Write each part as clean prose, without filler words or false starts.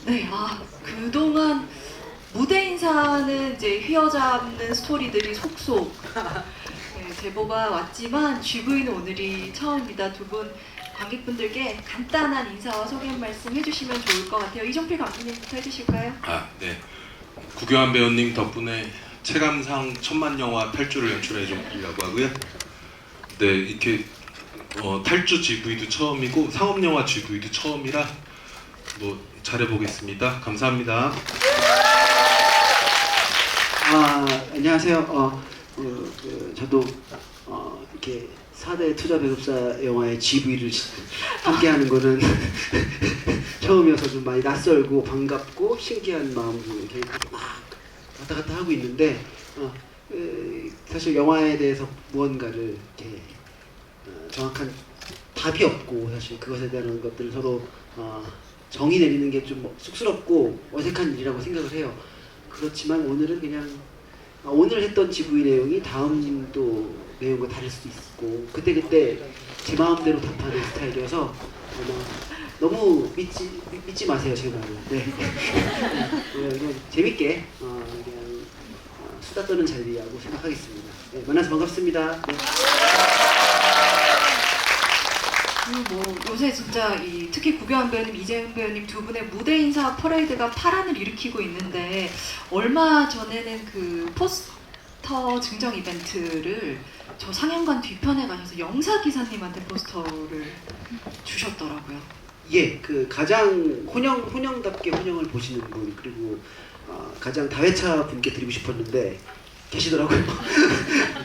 네, 그동안 무대 인사는 이제 휘어잡는 스토리들이 속속 네, 제보가 왔지만 GV는 오늘이 처음입니다. 두 분 관객분들께 간단한 인사와 소개 한 말씀 해주시면 좋을 것 같아요. 이종필 감독님부터 해주실까요? 네. 구교환 배우님 덕분에 체감상 1000만 영화 탈주를 연출해 주려고 하고요. 네, 이렇게 탈주 GV도 처음이고 상업 영화 GV도 처음이라 뭐 잘해보겠습니다. 감사합니다. 안녕하세요. 저도 이렇게 4대 투자 배급사 영화의 GV를 함께하는 거는 처음이어서 좀 많이 낯설고 반갑고 신기한 마음으로 이렇게 막 왔다 갔다 하고 있는데 사실 영화에 대해서 무언가를 이렇게 정확한 답이 없고 사실 그것에 대한 것들을 서로 정의 내리는 게 좀 쑥스럽고 어색한 일이라고 생각을 해요. 그렇지만 오늘은 그냥 오늘 했던 GV 내용이 다음 또 내용과 다를 수도 있고 그때그때 제 마음대로 답하는 스타일이어서 너무 믿지 마세요 제 말은. 네. 그냥 재밌게 그냥 수다 떠는 자리라고 생각하겠습니다. 네, 만나서 반갑습니다. 네. 요새 진짜 특히 구교환 배우님, 이재훈 배우님 두 분의 무대 인사 퍼레이드가 파란을 일으키고 있는데 얼마 전에는 그 포스터 증정 이벤트를 저 상영관 뒤편에 가셔서 영사 기사님한테 포스터를 주셨더라고요. 예, 그 가장 혼영답게 혼영을 보시는 분 그리고 가장 다회차 분께 드리고 싶었는데 계시더라고요.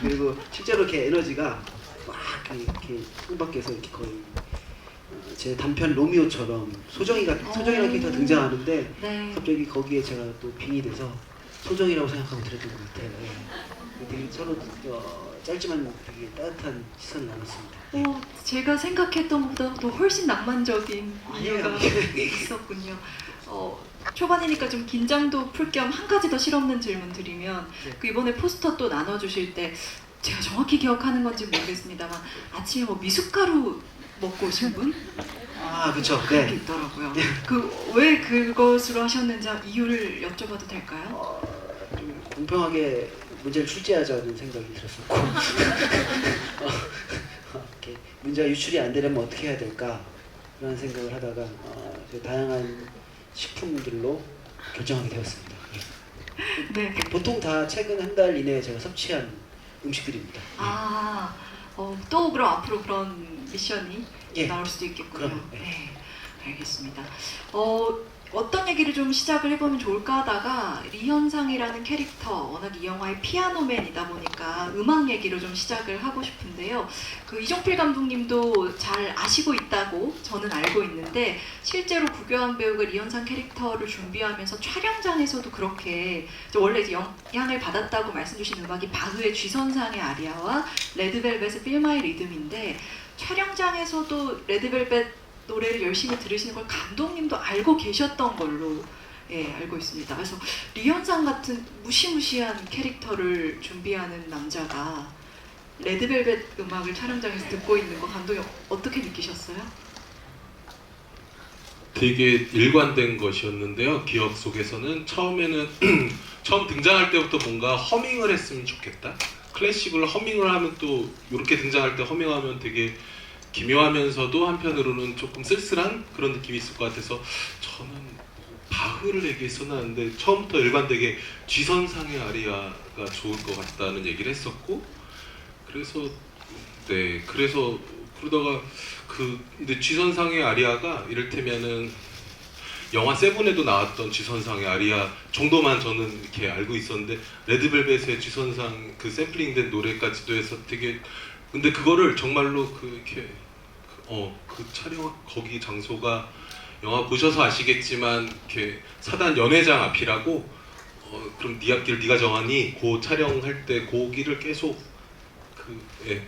그리고 실제로 이렇게 에너지가 막 이렇게 창밖에서 이렇게 거의 제 단편 로미오처럼 소정이라는 캐릭터가 등장하는데 네. 갑자기 거기에 제가 또 빙이 돼서 소정이라고 생각하고 들었던 것 같아요. 예. 되게 서로 짧지만 되게 따뜻한 시선을 나눴습니다. 제가 생각했던 것보다 더 훨씬 낭만적인 이유가 아니에요. 있었군요. 초반이니까 좀 긴장도 풀 겸 한 가지 더 실없는 질문 드리면 네. 그 이번에 포스터 또 나눠주실 때 제가 정확히 기억하는 건지 모르겠습니다만 아침에 뭐 미숫가루 먹고 오신 분? 그렇죠. 그게 네. 있더라고요. 왜 그것으로 하셨는지 이유를 여쭤봐도 될까요? 좀 공평하게 문제를 출제하자는 생각이 들었었고 이렇게 문제가 유출이 안 되려면 어떻게 해야 될까 그런 생각을 하다가 다양한 식품들로 결정하게 되었습니다. 네. 보통 다 최근 한 달 이내에 제가 섭취한 음식들입니다. 또 그럼 앞으로 그런 미션이 예. 나올 수도 있겠군요. 그럼요. 예. 네, 알겠습니다. 어떤 얘기를 좀 시작을 해보면 좋을까 하다가 리현상이라는 캐릭터, 워낙 이 영화의 피아노맨이다 보니까 음악 얘기로 좀 시작을 하고 싶은데요. 그 이종필 감독님도 잘 아시고 있다고 저는 알고 있는데 실제로 구교환 배우가 리현상 캐릭터를 준비하면서 촬영장에서도 그렇게 원래 이제 영향을 받았다고 말씀 주신 음악이 바흐의 쥐선상의 아리아와 레드벨벳의 Feel My Rhythm인데 촬영장에서도 레드벨벳 노래를 열심히 들으시는 걸 감독님도 알고 계셨던 걸로 알고 있습니다. 그래서 리현상 같은 무시무시한 캐릭터를 준비하는 남자가 레드벨벳 음악을 촬영장에서 듣고 있는 거 감독님 어떻게 느끼셨어요? 되게 일관된 것이었는데요. 기억 속에서는 처음에는 처음 등장할 때부터 뭔가 허밍을 했으면 좋겠다. 클래식을 허밍을 하면 또 이렇게 등장할 때 허밍하면 되게 기묘하면서도 한편으로는 조금 쓸쓸한 그런 느낌이 있을 것 같아서 저는 바흐를 얘기했었는데 처음부터 일관되게 쥐선상의 아리아가 좋을 것 같다는 얘기를 했었고 그래서 그러다가 근데 쥐선상의 아리아가 이를테면은 영화 세븐에도 나왔던 쥐선상의 아리아 정도만 저는 이렇게 알고 있었는데 레드벨벳의 쥐선상 그 샘플링된 노래까지도 해서 되게 근데 그거를 정말로 그 촬영 거기 장소가 영화 보셔서 아시겠지만 이렇게 사단 연회장 앞이라고 그럼 네 앞길 네가 정하니 그 촬영할 때 거기를 계속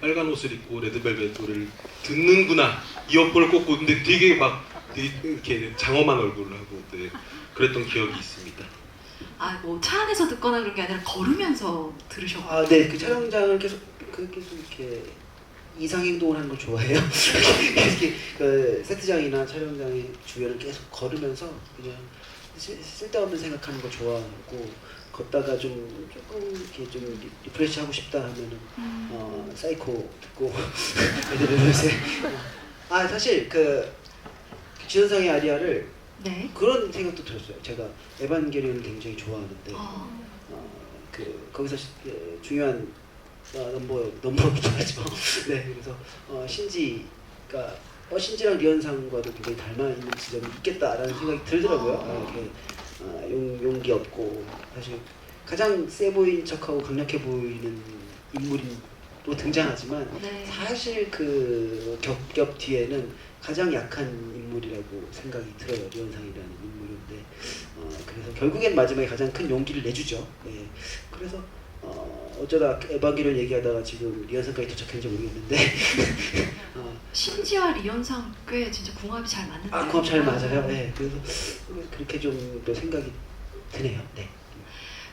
빨간 옷을 입고 레드벨벳 노래를 듣는구나 이어폰을 꽂고 근데 되게 막 이렇게 장엄한 얼굴을 하고 그랬던 기억이 있습니다. 뭐 차 안에서 듣거나 그런 게 아니라 걸으면서 들으셨고. 네, 그 촬영장을 계속 이렇게 이상행동을 하는 걸 좋아해요. 이렇게 그 세트장이나 촬영장의 주변을 계속 걸으면서 그냥 쓸데없는 생각하는 거 좋아하고 걷다가 좀 조금 이렇게 좀 리프레시 하고 싶다 하면은 사이코 듣고 애들 요새 사실 그 지현상의 아리아를 네. 그런 생각도 들었어요. 제가 에반게리온을 굉장히 좋아하는데 거기서 중요한 넘버기도 하죠. 네, 그래서 신지가 신지랑 리현상과도 굉장히 닮아 있는 지점이 있겠다라는 생각이 들더라고요. 용기 없고 사실 가장 세 보인 척하고 강력해 보이는 인물이 또 등장하지만 네. 사실 그 겹겹 뒤에는 가장 약한 인물이라고 생각이 들어요. 리현상이라는 인물인데 그래서 결국엔 마지막에 가장 큰 용기를 내주죠. 네. 그래서 어쩌다 에반게리온 얘기하다가 지금 리현상까지 도착했는지 모르겠는데 신지와 리현상 꽤 진짜 궁합이 잘 맞는데요. 궁합 잘 맞아요. 네. 그래서 그렇게 좀 또 생각이 드네요. 네.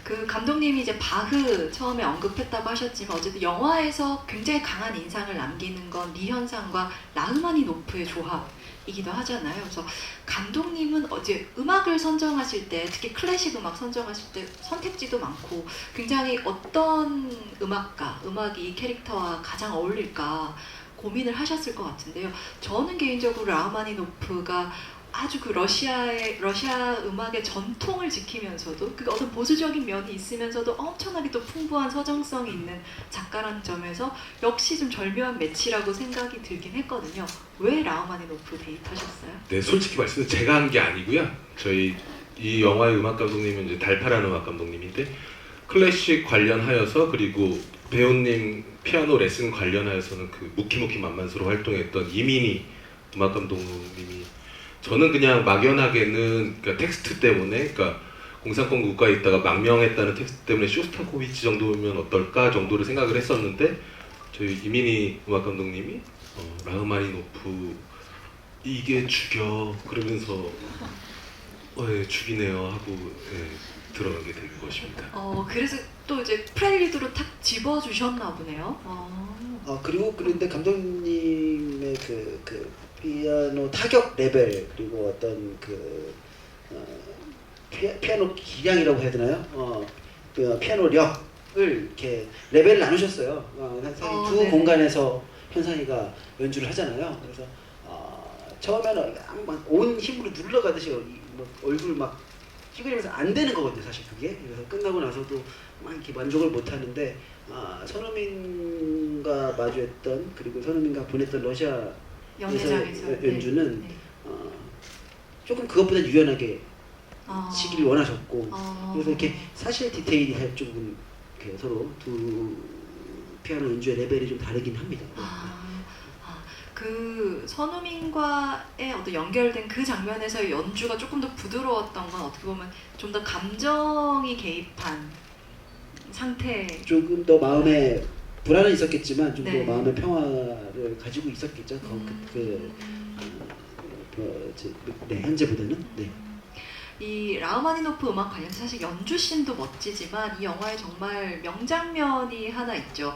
그 감독님이 이제 바흐 처음에 언급했다고 하셨지만 어쨌든 영화에서 굉장히 강한 인상을 남기는 건 리현상과 라흐마니노프의 조합이기도 하잖아요. 그래서 감독님은 어제 음악을 선정하실 때 특히 클래식 음악 선정하실 때 선택지도 많고 굉장히 어떤 음악이 이 캐릭터와 가장 어울릴까 고민을 하셨을 것 같은데요. 저는 개인적으로 라흐마니노프가 아주 그 러시아 음악의 전통을 지키면서도 그 어떤 보수적인 면이 있으면서도 엄청나게 또 풍부한 서정성이 있는 작가라는 점에서 역시 좀 절묘한 매치라고 생각이 들긴 했거든요. 왜 라흐마니노프 데이트하셨어요? 네, 솔직히 말씀드리면 제가 한 게 아니고요. 저희 이 영화의 음악 감독님은 이제 달파라는 음악 감독님인데 클래식 관련하여서 그리고 배우님 피아노 레슨 관련하여서는 그 무키무키 만만수로 활동했던 이민희 음악 감독님이 저는 그냥 막연하게는 그러니까 텍스트 때문에 그러니까 공산권 국가에 있다가 망명했다는 텍스트 때문에 쇼스타코비치 정도면 어떨까 정도를 생각을 했었는데 저희 이민희 음악 감독님이 라흐마니노프 이게 죽여 그러면서 예, 죽이네요 하고 들어가게 된 것입니다. 그래서 또 이제 프렐리드로 탁 집어주셨나 보네요. 그리고 그런데 감독님의 그 피아노 타격 레벨 그리고 어떤 피아노 기량이라고 해야 되나요? 피아노력을 이렇게 레벨을 나누셨어요. 사실 두 네. 공간에서 현상이가 연주를 하잖아요. 그래서 처음에는 막 온 힘으로 눌러가듯이 얼굴 막 찌그리면서 안 되는 거거든요, 사실 그게. 그래서 끝나고 나서도 막 이렇게 만족을 못 하는데 손흥민과 마주했던 그리고 손흥민과 보냈던 러시아 연회장에서 연주는 네. 조금 그것보다 유연하게 치기를 원하셨고 그래서 이렇게 사실 디테일이 조금 이렇게 서로 두 피아노 연주의 레벨이 좀 다르긴 합니다. 그 손흥민과의 어떤 연결된 그 장면에서의 연주가 조금 더 부드러웠던 건 어떻게 보면 좀 더 감정이 개입한 상태. 조금 더 마음에 불안은 있었겠지만 좀 더 네. 마음의 평화를 가지고 있었겠죠. 현재보다는. 네. 이 라흐마니노프 음악 관련해서 사실 연주씬도 멋지지만 이 영화에 정말 명장면이 하나 있죠.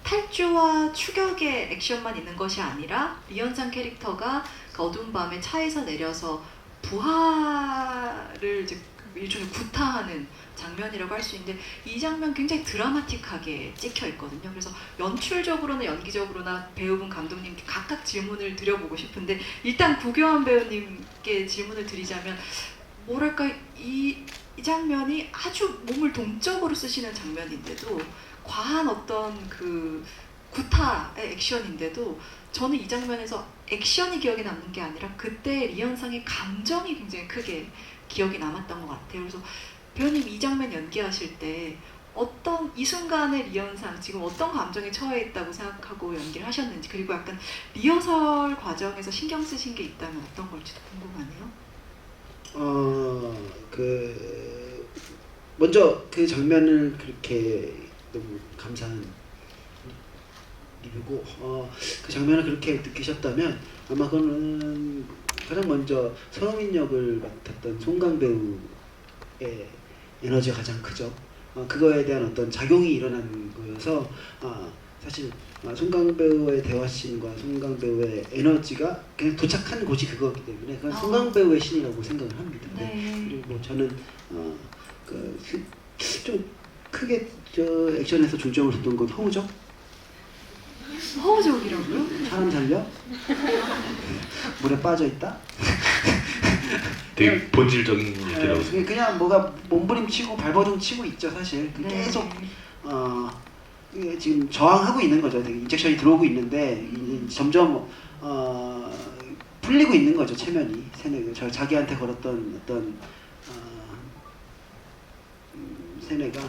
탈주와 추격의 액션만 있는 것이 아니라 리현상 캐릭터가 그 어두운 밤에 차에서 내려서 부하를 이제 일종의 구타하는 장면이라고 할 수 있는데 이 장면 굉장히 드라마틱하게 찍혀 있거든요. 그래서 연출적으로나 연기적으로나 배우분 감독님께 각각 질문을 드려보고 싶은데 일단 구교환 배우님께 질문을 드리자면 뭐랄까 이 장면이 아주 몸을 동적으로 쓰시는 장면인데도 과한 어떤 그 구타의 액션인데도 저는 이 장면에서 액션이 기억에 남는 게 아니라 그때 리현상의 감정이 굉장히 크게 기억에 남았던 것 같아요. 그래서 배우님 이 장면 연기하실 때 어떤 이 순간의 리현상 지금 어떤 감정에 처해 있다고 생각하고 연기를 하셨는지 그리고 약간 리허설 과정에서 신경 쓰신 게 있다면 어떤 걸지도 궁금하네요. 먼저 그 장면을 그렇게 너무 감사한 리뷰고 그 장면을 그렇게 느끼셨다면 아마 그거는 가장 먼저 손흥민 역을 맡았던 송강 배우의 에너지가 가장 크죠. 그거에 대한 어떤 작용이 일어난 거여서 사실 송강 배우의 대화씬과 송강 배우의 에너지가 그냥 도착한 곳이 그거기 때문에 그건 송강 배우의 신이라고 생각을 합니다. 네. 그리고 저는 좀 크게 저 액션에서 중점을 뒀던 건 허우적? 허우적이라고요? 사람 살려? 물에 빠져 있다? 되게 본질적인 얘기라고 생각해요. 그냥 뭐가 몸부림치고 발버둥 치고 있죠 사실. 네. 계속 이게 지금 저항하고 있는 거죠. 되게 인젝션이 들어오고 있는데 이제 점점 풀리고 있는 거죠 체면이. 세뇌가 자기한테 걸었던 어떤 세뇌가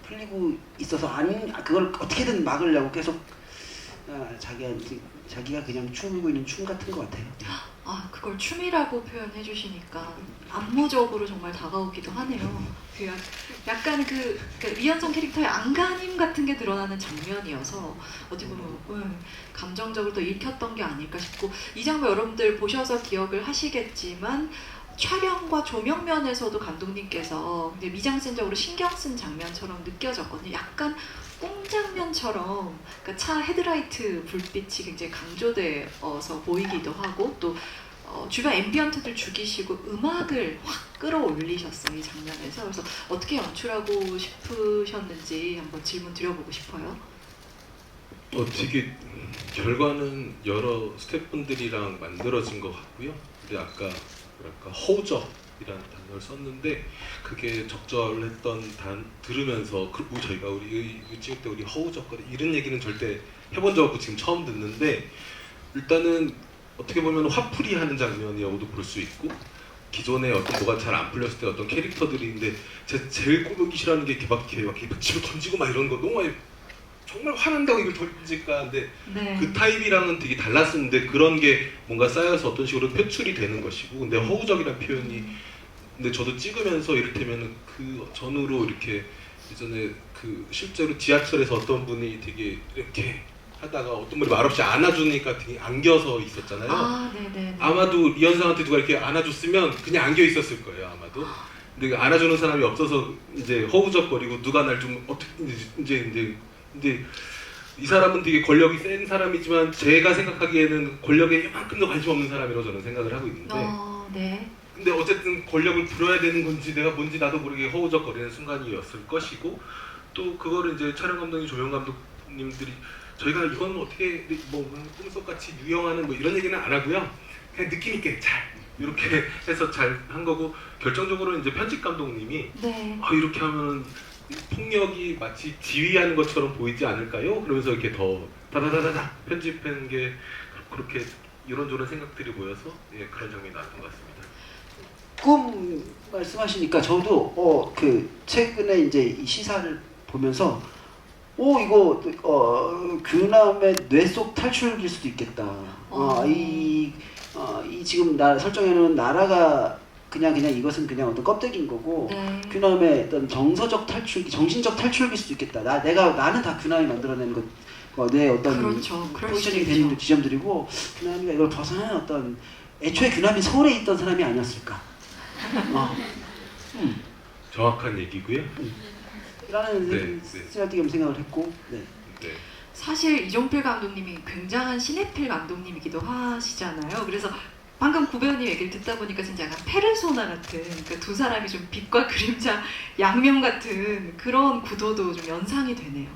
풀리고 있어서 그걸 어떻게든 막으려고 계속 자기가 그냥 춤을 있는 춤 같은 것 같아요. 아, 그걸 춤이라고 표현해 주시니까 안무적으로 정말 다가오기도 하네요. 약간 그 리현성 캐릭터의 안간힘 같은 게 드러나는 장면이어서 어떻게 보면 감정적으로 또 읽혔던 게 아닐까 싶고, 이 장면 여러분들 보셔서 기억을 하시겠지만 촬영과 조명 면에서도 감독님께서 이제 미장센적으로 신경 쓴 장면처럼 느껴졌거든요. 약간 꽁장면처럼, 그러니까 차 헤드라이트 불빛이 굉장히 강조되어서 보이기도 하고, 또 주변 앰비언트들 죽이시고 음악을 확 끌어올리셨어요, 이 장면에서. 그래서 어떻게 연출하고 싶으셨는지 한번 질문 드려보고 싶어요. 되게 결과는 여러 스태프분들이랑 만들어진 것 같고요. 근데 아까 뭐랄까 허우적이라는 단어를 썼는데 그게 적절했던 들으면서 저희가 우리 찍을 때 우리 허우적거리 이런 얘기는 절대 해본 적 없고 지금 처음 듣는데, 일단은 어떻게 보면 화풀이 하는 장면이라고도 볼 수 있고, 기존에 어떤 뭐가 잘 안 풀렸을 때 어떤 캐릭터들인데 제가 제일 꼴보기 싫어하는 게 막 집어 던지고 막 이런 거 너무 많이, 정말 화난다고 이걸 던질까 하는데 네. 그 타입이랑은 되게 달랐었는데 그런 게 뭔가 쌓여서 어떤 식으로 표출이 되는 것이고, 근데 허우적이라는 표현이, 근데 저도 찍으면서 이를테면 그 전후로 이렇게 예전에 그 실제로 지하철에서 어떤 분이 되게 이렇게 하다가 어떤 분이 말없이 안아주니까 되게 안겨서 있었잖아요. 아, 네네. 아마도 리현상한테 누가 이렇게 안아줬으면 그냥 안겨 있었을 거예요 아마도. 근데 안아주는 사람이 없어서 이제 허우적거리고 누가 날 좀 어떻게 이제 근데 이 사람은 되게 권력이 센 사람이지만 제가 생각하기에는 권력에 이만큼도 관심 없는 사람이라고 저는 생각을 하고 있는데, 네. 근데 어쨌든 권력을 부려야 되는 건지 내가 뭔지 나도 모르게 허우적거리는 순간이었을 것이고, 또 그거를 이제 촬영 감독님, 조명 감독님들이 저희가 이건 어떻게 뭐 꿈속같이 유영하는 뭐 이런 얘기는 안 하고요, 그냥 느낌 있게 잘 이렇게 해서 잘 한 거고, 결정적으로 이제 편집 감독님이 네. 이렇게 하면 폭력이 마치 지휘하는 것처럼 보이지 않을까요? 그러면서 이렇게 더 다다다다다 편집한 게 그렇게 이런저런 생각들이 모여서 그런 장면이 나왔던 것 같습니다. 꿈 말씀하시니까 저도 최근에 이제 이 시사를 보면서 이거 규남의 뇌 속 탈출일 수도 있겠다. 이 지금 설정에는 나라가 그냥 이것은 그냥 어떤 껍데기인 거고, 네. 규남의 어떤 정서적 탈출, 정신적 탈출일 수도 있겠다. 나는 다 규남이 만들어낸 내 어떤 그렇죠. 포지셔닝이 되는 지점들이고, 규남이가 이걸 벗어나는 어떤, 애초에 규남이 서울에 있던 사람이 아니었을까. 정확한 얘기고요. 라는 스트라디겸 생각을 했고, 네. 사실 이종필 감독님이 굉장한 시네필 감독님이기도 하시잖아요. 그래서 방금 구 배우님 얘기를 듣다 보니까 진짜 약간 페르소나 같은, 그러니까 두 사람이 좀 빛과 그림자 양면 같은 그런 구도도 좀 연상이 되네요.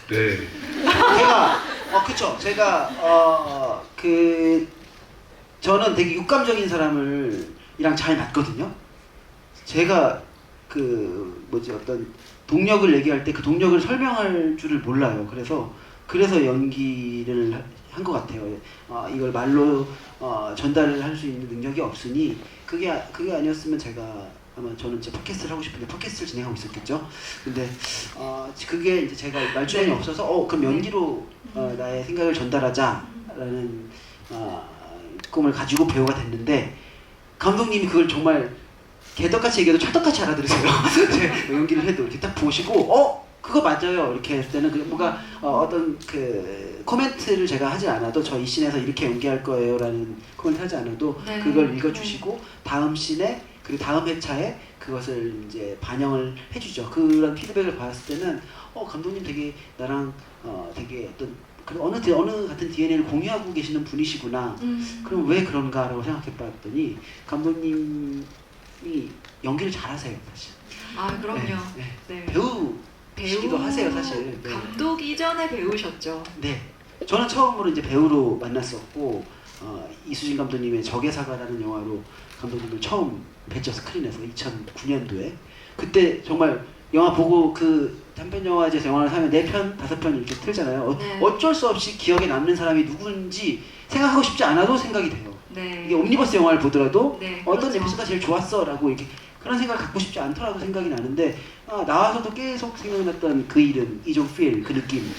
네. 저는 되게 육감적인 사람이랑 잘 맞거든요. 제가 어떤 동력을 얘기할 때 그 동력을 설명할 줄을 몰라요. 그래서 연기를 한 것 같아요. 이걸 말로 전달을 할 수 있는 능력이 없으니, 그게 아니었으면 저는 제 팟캐스트를 하고 싶은데 팟캐스트를 진행하고 있었겠죠. 근데 그게 이제 제가 말주변이 없어서 그럼 연기로 나의 생각을 전달하자라는 꿈을 가지고 배우가 됐는데, 감독님이 그걸 정말 개떡같이 얘기해도 찰떡같이 알아들으세요. 제 연기를 해도 이렇게 딱 보시고 그거 맞아요 이렇게 했을 때는 뭔가 어떤 코멘트를 제가 하지 않아도, 저 이 씬에서 이렇게 연기할 거예요 라는 코멘트 하지 않아도 그걸 읽어주시고 다음 씬에 그리고 다음 회차에 그것을 이제 반영을 해주죠. 그런 피드백을 받았을 때는 감독님 되게 나랑 되게 어떤 어느 같은 DNA를 공유하고 계시는 분이시구나. 그럼 왜 그런가라고 생각해봤더니 감독님이 연기를 잘하세요, 사실. 아 그럼요. 네, 네. 배우시기도 하세요, 사실. 네. 감독 이전에 배우셨죠. 네. 저는 처음으로 이제 배우로 만났었고 이수진 감독님의 적의 사과라는 영화로 감독님을 처음 뵀죠, 스크린에서 2009년도에. 그때 정말 영화 보고 그 단편 영화제에서 영화를 사면 4편, 5편 이렇게 틀잖아요. 네. 어쩔 수 없이 기억에 남는 사람이 누군지 생각하고 싶지 않아도 생각이 돼요. 네. 이게 옴니버스 영화를 보더라도 네, 어떤 그렇죠. 에피소드가 제일 좋았어 라고 이렇게 그런 생각을 갖고 싶지 않더라도 생각이 나는데 나와서도 계속 생각났던 그 이름, 이종 필, 그 느낌.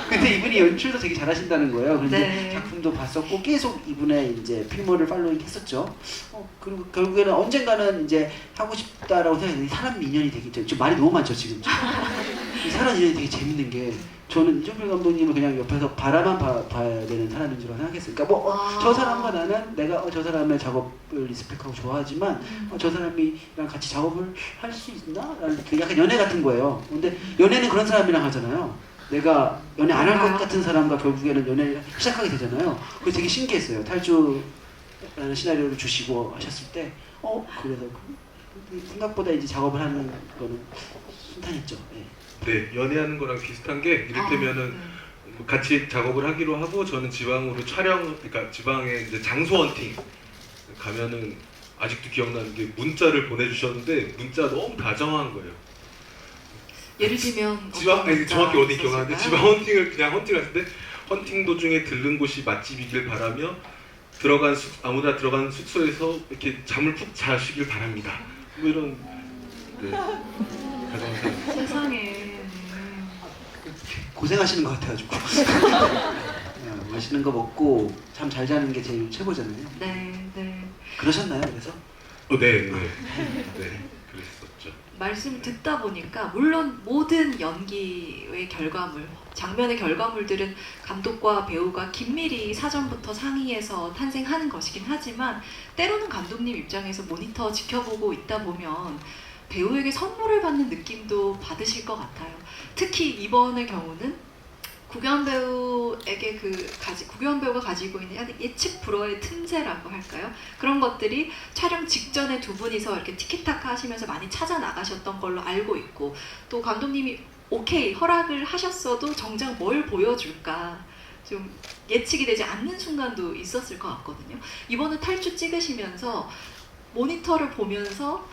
근데 이분이 연출도 되게 잘하신다는 거예요. 그런데 네. 작품도 봤었고 계속 이분의 이제 필모를 팔로잉 했었죠. 그리고 결국에는 언젠가는 이제 하고 싶다라고 생각했는데 사람 인연이 되게 지금 말이 너무 많죠 지금. 이 사람 인연이 되게 재밌는 게 저는 이종필 감독님을 그냥 옆에서 바라만 봐야 되는 사람인 줄 생각했어요. 그러니까 저 사람과 나는 내가 저 사람의 작업을 리스펙하고 좋아하지만 저 사람이랑 같이 작업을 할 수 있나? 라는 그 약간 연애 같은 거예요. 근데 연애는 그런 사람이랑 하잖아요. 내가 연애 안 할 것 같은 사람과 결국에는 연애를 시작하게 되잖아요. 그게 되게 신기했어요. 탈주라는 시나리오를 주시고 하셨을 때 그래서 생각보다 이제 작업을 하는 거는 순탄했죠. 네. 네, 연애하는 거랑 비슷한 게 이를테면은 같이 작업을 하기로 하고 저는 지방으로 그러니까 지방에 이제 장소 헌팅 가면은 아직도 기억나는 게 문자를 보내주셨는데 문자 너무 다정한 거예요. 예를 들면 정확히 어디 기억나는데 지방 헌팅을 그냥 헌팅했는데 헌팅 도중에 들른 곳이 맛집이길 바라며 아무나 들어간 숙소에서 이렇게 잠을 푹 자시길 바랍니다. 뭐 이런 가정사. 세상에. 고생하시는 것 같아가지고 맛있는 거 먹고 잠 잘 자는 게 제일 최고잖아요. 네, 네. 그러셨나요? 그래서? 네, 그랬었죠. 말씀을 듣다 보니까 물론 모든 연기의 결과물, 장면의 결과물들은 감독과 배우가 긴밀히 사전부터 상의해서 탄생하는 것이긴 하지만 때로는 감독님 입장에서 모니터 지켜보고 있다 보면 배우에게 선물을 받는 느낌도 받으실 것 같아요. 특히 이번의 경우는 구경 배우에게 구경 배우가 가지고 있는 예측 불허의 틈새라고 할까요? 그런 것들이 촬영 직전에 두 분이서 이렇게 티키타카 하시면서 많이 찾아 나가셨던 걸로 알고 있고 또 감독님이 오케이 허락을 하셨어도 정작 뭘 보여줄까 좀 예측이 되지 않는 순간도 있었을 것 같거든요. 이번에 탈주 찍으시면서 모니터를 보면서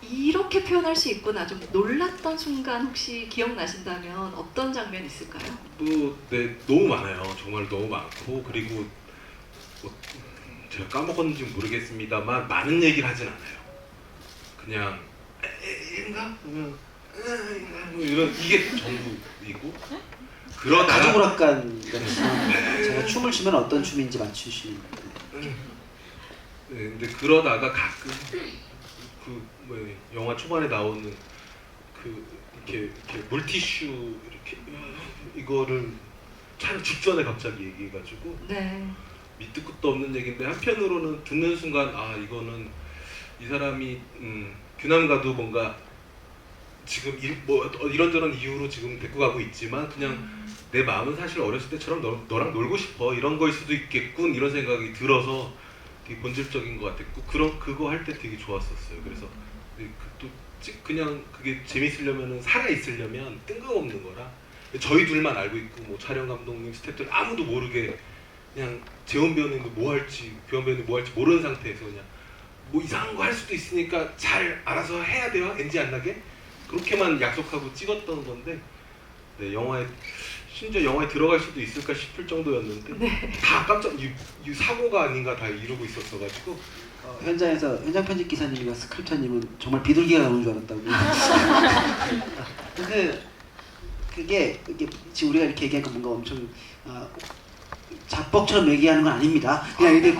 이렇게 표현할 수 있구나 좀 놀랐던 순간 혹시 기억나신다면 어떤 장면 있을까요? 네, 너무 많아요. 정말 너무 많고 그리고 제가 까먹었는지 모르겠습니다만 많은 얘기를 하진 않아요. 그냥 인가? 이런 이게 전부이고 그러다가 가족오락관 제가 춤을 추면 어떤 춤인지 맞추시는 네, 근데 그러다가 가끔 영화 초반에 나오는 이렇게 물티슈 이렇게 이거를 촬영 직전에 갑자기 얘기해가지고 네. 밑도 끝도 없는 얘기인데 한편으로는 듣는 순간 이거는 이 사람이 규남과도 뭔가 지금 이런저런 이유로 지금 데리고 가고 있지만 그냥 내 마음은 사실 어렸을 때처럼 너랑 놀고 싶어 이런 거일 수도 있겠군 이런 생각이 들어서 되게 본질적인 것 같았고 그거 할 때 되게 좋았었어요. 그래서 그냥 그게 재밌으려면 살아 있으려면 뜬금없는 거라 저희 둘만 알고 있고 뭐 촬영 감독님 스태프들 아무도 모르게 그냥 재원 배우님도 뭐 할지 규현 배우님 뭐 할지 모르는 상태에서 그냥 뭐 이상한 거 할 수도 있으니까 잘 알아서 해야 돼요 NG 안 나게 그렇게만 약속하고 찍었던 건데 네, 심지어 영화에 들어갈 수도 있을까 싶을 정도였는데 다 이 사고가 아닌가 다 이러고 있었어가지고 현장에서 현장 편집 기사님과 스크립터님은 정말 비둘기가 나오는 줄 알았다고. 그게 지금 우리가 이렇게 얘기하니까 뭔가 엄청 자뻑처럼 얘기하는 건 아닙니다. 그냥 이게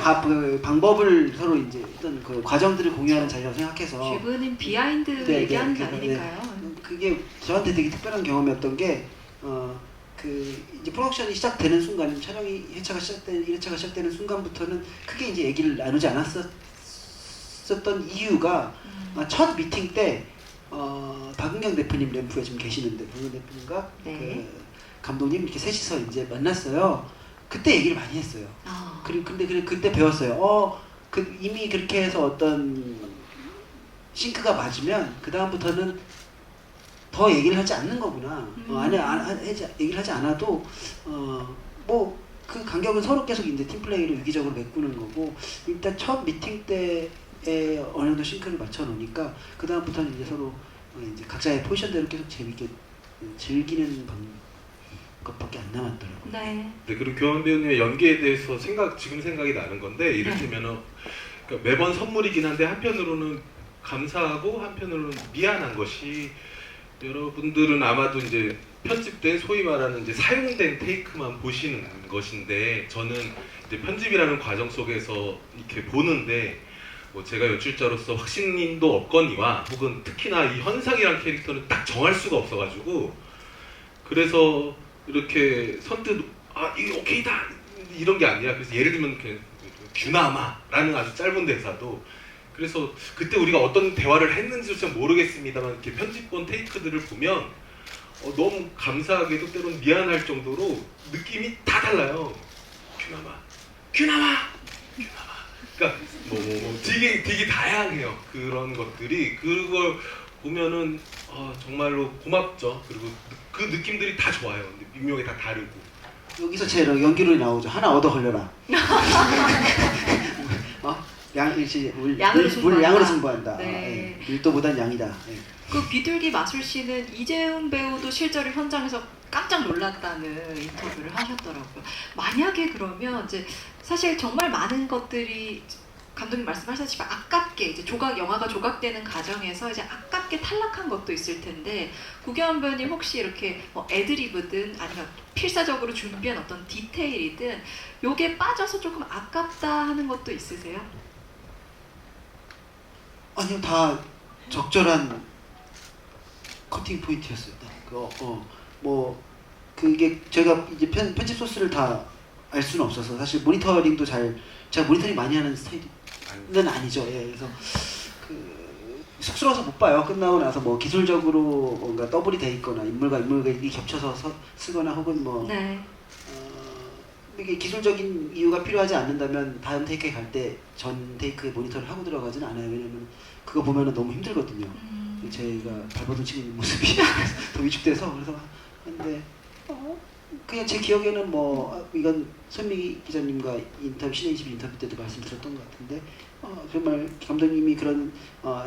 방법을 서로 이제 어떤 그 과정들을 공유하는 자리라고 생각해서. 쥐브는 비하인드 얘기하는 게 아니니까요. 그게 저한테 되게 특별한 경험이었던 게 이제 프로덕션이 시작되는 순간, 촬영이 1회차가 시작되는 순간부터는 크게 이제 얘기를 나누지 않았었던 이유가 첫 미팅 때 박은경 대표님 램프에 지금 계시는데 박은경 대표님과 감독님 이렇게 셋이서 이제 만났어요. 그때 얘기를 많이 했어요. 아, 근데 그때 배웠어요. 이미 그렇게 해서 어떤 싱크가 맞으면 그 다음부터는 더 얘기를 하지 않는 거구나. 얘기를 하지 않아도 뭐 그 간격은 서로 계속 이제 팀플레이로 유기적으로 메꾸는 거고, 일단 첫 미팅 때에 어느 정도 싱크를 맞춰 놓으니까 그 다음부터는 이제 서로 이제 각자의 포지션대로 계속 재밌게 즐기는 것밖에 안 남았더라고요. 네. 네, 그리고 교환 배우님의 연기에 대해서 지금 생각이 나는 건데, 이를테면은 그러니까 매번 선물이긴 한데 한편으로는 감사하고 한편으로는 미안한 것이, 여러분들은 아마도 이제 편집된 소위 말하는 이제 사용된 테이크만 보시는 것인데, 저는 이제 편집이라는 과정 속에서 이렇게 보는데, 뭐 제가 연출자로서 확신도 없거니와 혹은 특히나 이 현상이라는 캐릭터는 딱 정할 수가 없어가지고, 그래서 이렇게 선뜻 이게 오케이다 이런 게 아니라, 그래서 예를 들면 규나마라는 아주 짧은 대사도, 그래서 그때 우리가 어떤 대화를 했는지조차 모르겠습니다만 이렇게 편집본 테이크들을 보면 너무 감사하게도 때로는 미안할 정도로 느낌이 다 달라요. 규나마. 그러니까 되게 다양해요. 그런 것들이. 그걸 보면은 정말로 고맙죠. 그리고 그 느낌들이 다 좋아요. 근데 미묘하게 다 다르고. 여기서 제 연기론이 나오죠. 하나 얻어 걸려라. 양으로 승부한다. 네. 밀도보단 양이다. 그 비둘기 마술씨는 이재훈 배우도 실제로 현장에서 깜짝 놀랐다는 인터뷰를 하셨더라고요. 만약에 그러면 이제 사실 정말 많은 것들이 감독님 말씀하셨지만 아깝게 이제 영화가 조각되는 과정에서 이제 아깝게 탈락한 것도 있을 텐데, 구경원 배우님 혹시 이렇게 뭐 애드리브든 아니면 필사적으로 준비한 어떤 디테일이든 요게 빠져서 조금 아깝다 하는 것도 있으세요? 아니요, 다 적절한 커팅 포인트였어요. 뭐 그게 제가 이제 편집 소스를 다 알 수는 없어서 사실 모니터링도 제가 모니터링 많이 하는 스타일은 아니죠. 예, 그래서 쑥스러워서 못 봐요. 끝나고 나서 뭐 기술적으로 뭔가 더블이 돼 있거나 인물과 인물이 겹쳐서 쓰거나 혹은 뭐 네. 이게 기술적인 이유가 필요하지 않는다면 다음 테이크에 갈 때 전 테이크에 모니터를 하고 들어가지는 않아요. 왜냐면 그거 보면은 너무 힘들거든요. 제가 발버둥 치고 있는 모습이 더 위축돼서. 그래서 근데 그냥 제 기억에는 뭐 이건 손미 기자님과 신의20 인터뷰 때도 말씀드렸던 것 같은데, 정말 감독님이 그런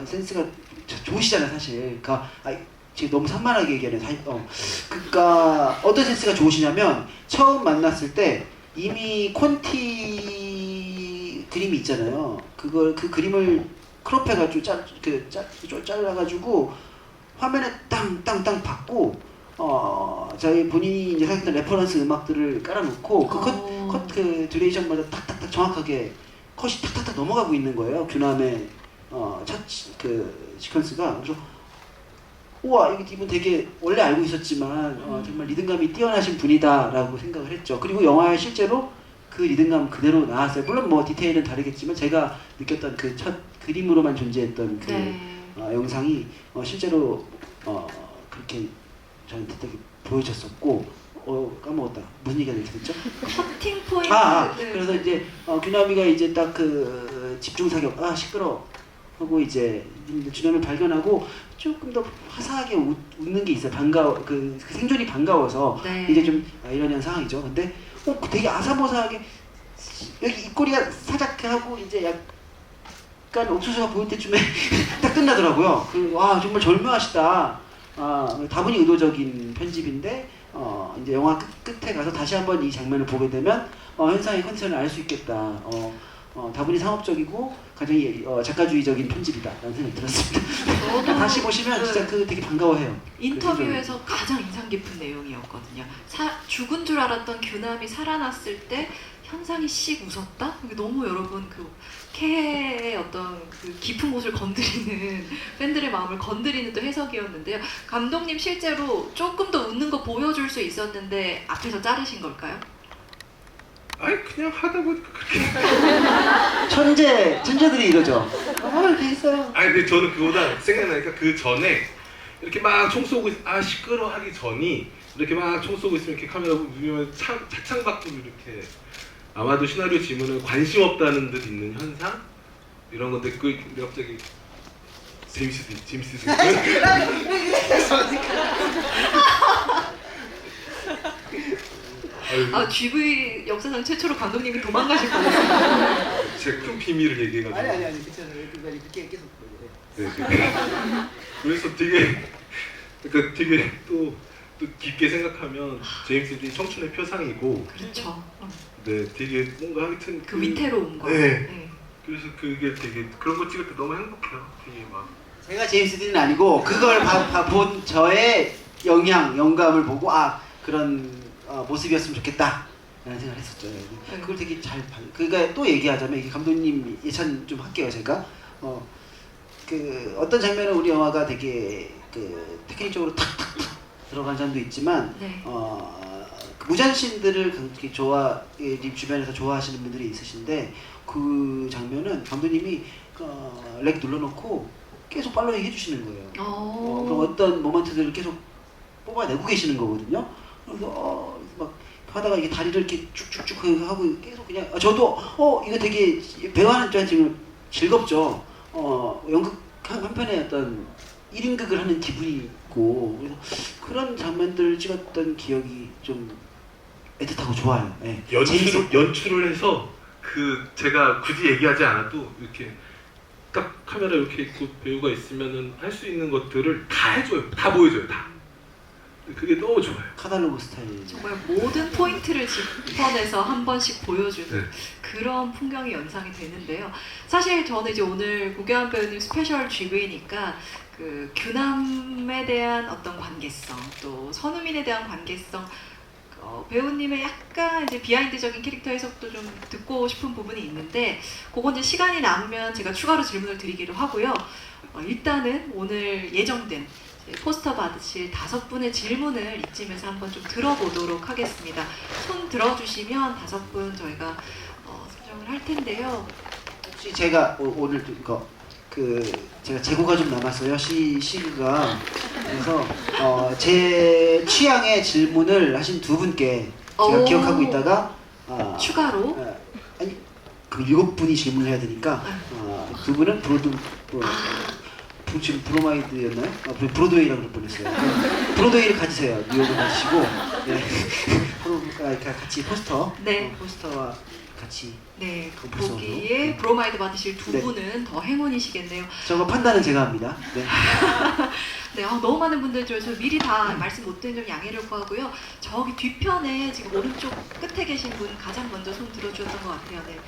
센스가 좋으시잖아요, 사실. 그러니까 지금 너무 산만하게 얘기하네요. 그러니까 어떤 센스가 좋으시냐면, 처음 만났을 때 이미 콘티 그림이 있잖아요. 그 그림을 크롭해가지고 잘라가지고 화면에 땅땅땅 받고, 저희 본인이 이제 생각했던 레퍼런스 음악들을 깔아놓고 그 듀레이션마다 탁탁탁 정확하게 컷이 탁탁탁 넘어가고 있는 거예요. 규남의 첫 시퀀스가. 그래서 우와, 이분 되게 원래 알고 있었지만 정말 리듬감이 뛰어나신 분이다라고 생각을 했죠. 그리고 영화에 실제로 그 리듬감 그대로 나왔어요. 물론 뭐 디테일은 다르겠지만 제가 느꼈던 그 첫 그림으로만 존재했던 그 영상이 실제로 그렇게 저한테 되게 보여졌었고, 까먹었다. 무슨 얘기가 됐죠? 커팅 포인트. 네. 그래서 이제 규남이가 이제 딱 그 집중 사격, 시끄러 하고 이제 준현을 발견하고 조금 더 화사하게 웃는 게 있어요. 그 생존이 반가워서. 네. 이제 좀 이런 상황이죠. 근데 되게 아사모사하게 여기 입꼬리가 살짝 하고 이제 약간 옥수수가 보일 때쯤에 딱 끝나더라고요. 와, 정말 절묘하시다. 다분히 의도적인 편집인데 이제 영화 끝에 가서 다시 한번 이 장면을 보게 되면 현상의 컨디션을 알 수 있겠다. 다분히 상업적이고 굉장히 작가주의적인 편집이다라는 생각이 들었습니다. 다시 보시면 진짜 되게 반가워해요. 인터뷰에서 가장 인상 깊은 내용이었거든요. 죽은 줄 알았던 규남이 살아났을 때 현상이 씩 웃었다? 이게 너무 여러분 캐의 어떤 그 깊은 곳을 건드리는, 팬들의 마음을 건드리는 또 해석이었는데요. 감독님 실제로 조금 더 웃는 거 보여줄 수 있었는데 앞에서 자르신 걸까요? 그냥 하다 보니까 그렇게. 천재들이 이러죠. 이렇게 했어요. 근데 저는 그거보다 생각나니까 그 전에 이렇게 막 총 쏘고 시끄러 하기 전이 이렇게 막 총 쏘고 있으면 이렇게 카메라 보면 차창 밖으로 이렇게 아마도 시나리오 지문은 관심 없다는 듯 있는 현상 이런 건데 그 갑자기 제임스 GV 역사상 최초로 감독님이 도망가실 뻔했어요. 제 큰 비밀을 얘기해가지고 아니 괜찮아요. 그렇게 계속 그래서 되게 또 깊게 생각하면 제임스 딘 청춘의 표상이고 그렇죠. 네 되게 뭔가 하여튼 그 위태로움과. 네. 그래서 그게 되게 그런 거 찍을 때 너무 행복해요. 되게 막 제가 제임스 딘은 아니고 그걸 본 저의 영감을 보고 그런 모습이었으면 좋겠다 라는 생각을 했었죠. 그걸 되게 그러니까 또 얘기하자면 이게 감독님 예찬 좀 할게요. 제가 그 어떤 장면은 우리 영화가 되게 그 테크닉적으로 탁탁탁 들어간 장도 있지만 네. 그 무잔신들을 그렇게 님 주변에서 좋아하시는 분들이 있으신데 그 장면은 감독님이 렉 눌러놓고 계속 팔로잉 해주시는 거예요. 그럼 어떤 모먼트들을 계속 뽑아내고 계시는 거거든요. 그래서 막 하다가 이게 다리를 이렇게 쭉쭉쭉 하고 계속 그냥 저도 이거 되게 배우하는 입장에서 즐겁죠. 연극 한 편의 어떤 1인극을 하는 기분이 있고 그래서 그런 장면들을 찍었던 기억이 좀 애틋하고 좋아요. 네. 연출을 해서 제가 굳이 얘기하지 않아도 이렇게 딱 카메라 이렇게 있고 배우가 있으면은 할 수 있는 것들을 다 해줘요. 다 보여줘요. 다. 그게 너무 좋아요. 카달로그 스타일. 정말 모든 포인트를 짚어내서 한 번씩 보여주는 네. 그런 풍경이 연상이 되는데요. 사실 저는 이제 오늘 고교환 배우님 스페셜 GV니까 그 규남에 대한 어떤 관계성, 또 선우민에 대한 관계성, 배우님의 약간 이제 비하인드적인 캐릭터 해석도 좀 듣고 싶은 부분이 있는데, 그건 이제 시간이 남으면 제가 추가로 질문을 드리기로 하고요. 일단은 오늘 예정된 포스터 받으실 5분의 질문을 이쯤에서 한번 좀 들어보도록 하겠습니다. 손 들어주시면 5분 저희가 선정을 할 텐데요. 혹시 제가 오늘 이거 제가 재고가 좀 남았어요. 시그가. 그래서 제 취향의 질문을 하신 2분께 제가 기억하고 있다가 추가로 아니 그 7분이 질문을 해야 되니까 2분은 지금 브로마이드였나요? 브로드웨이라고 그럴 뻔했어요. 브로드웨이를 가지세요. 뉴욕을 가지시고 같이 포스터 네. 포스터와 같이 네, 그래서 거기에 브로마이드 받으실 2분은 더 행운이시겠네요. 저거 판단은 제가 합니다. 네. 네, 너무 많은 분들 중에서 미리 다 말씀 못 드린 점 양해를 구하고요. 저기 뒤편에 지금 오른쪽 끝에 계신 분 가장 먼저 손 들어주셨던 것 같아요. 네.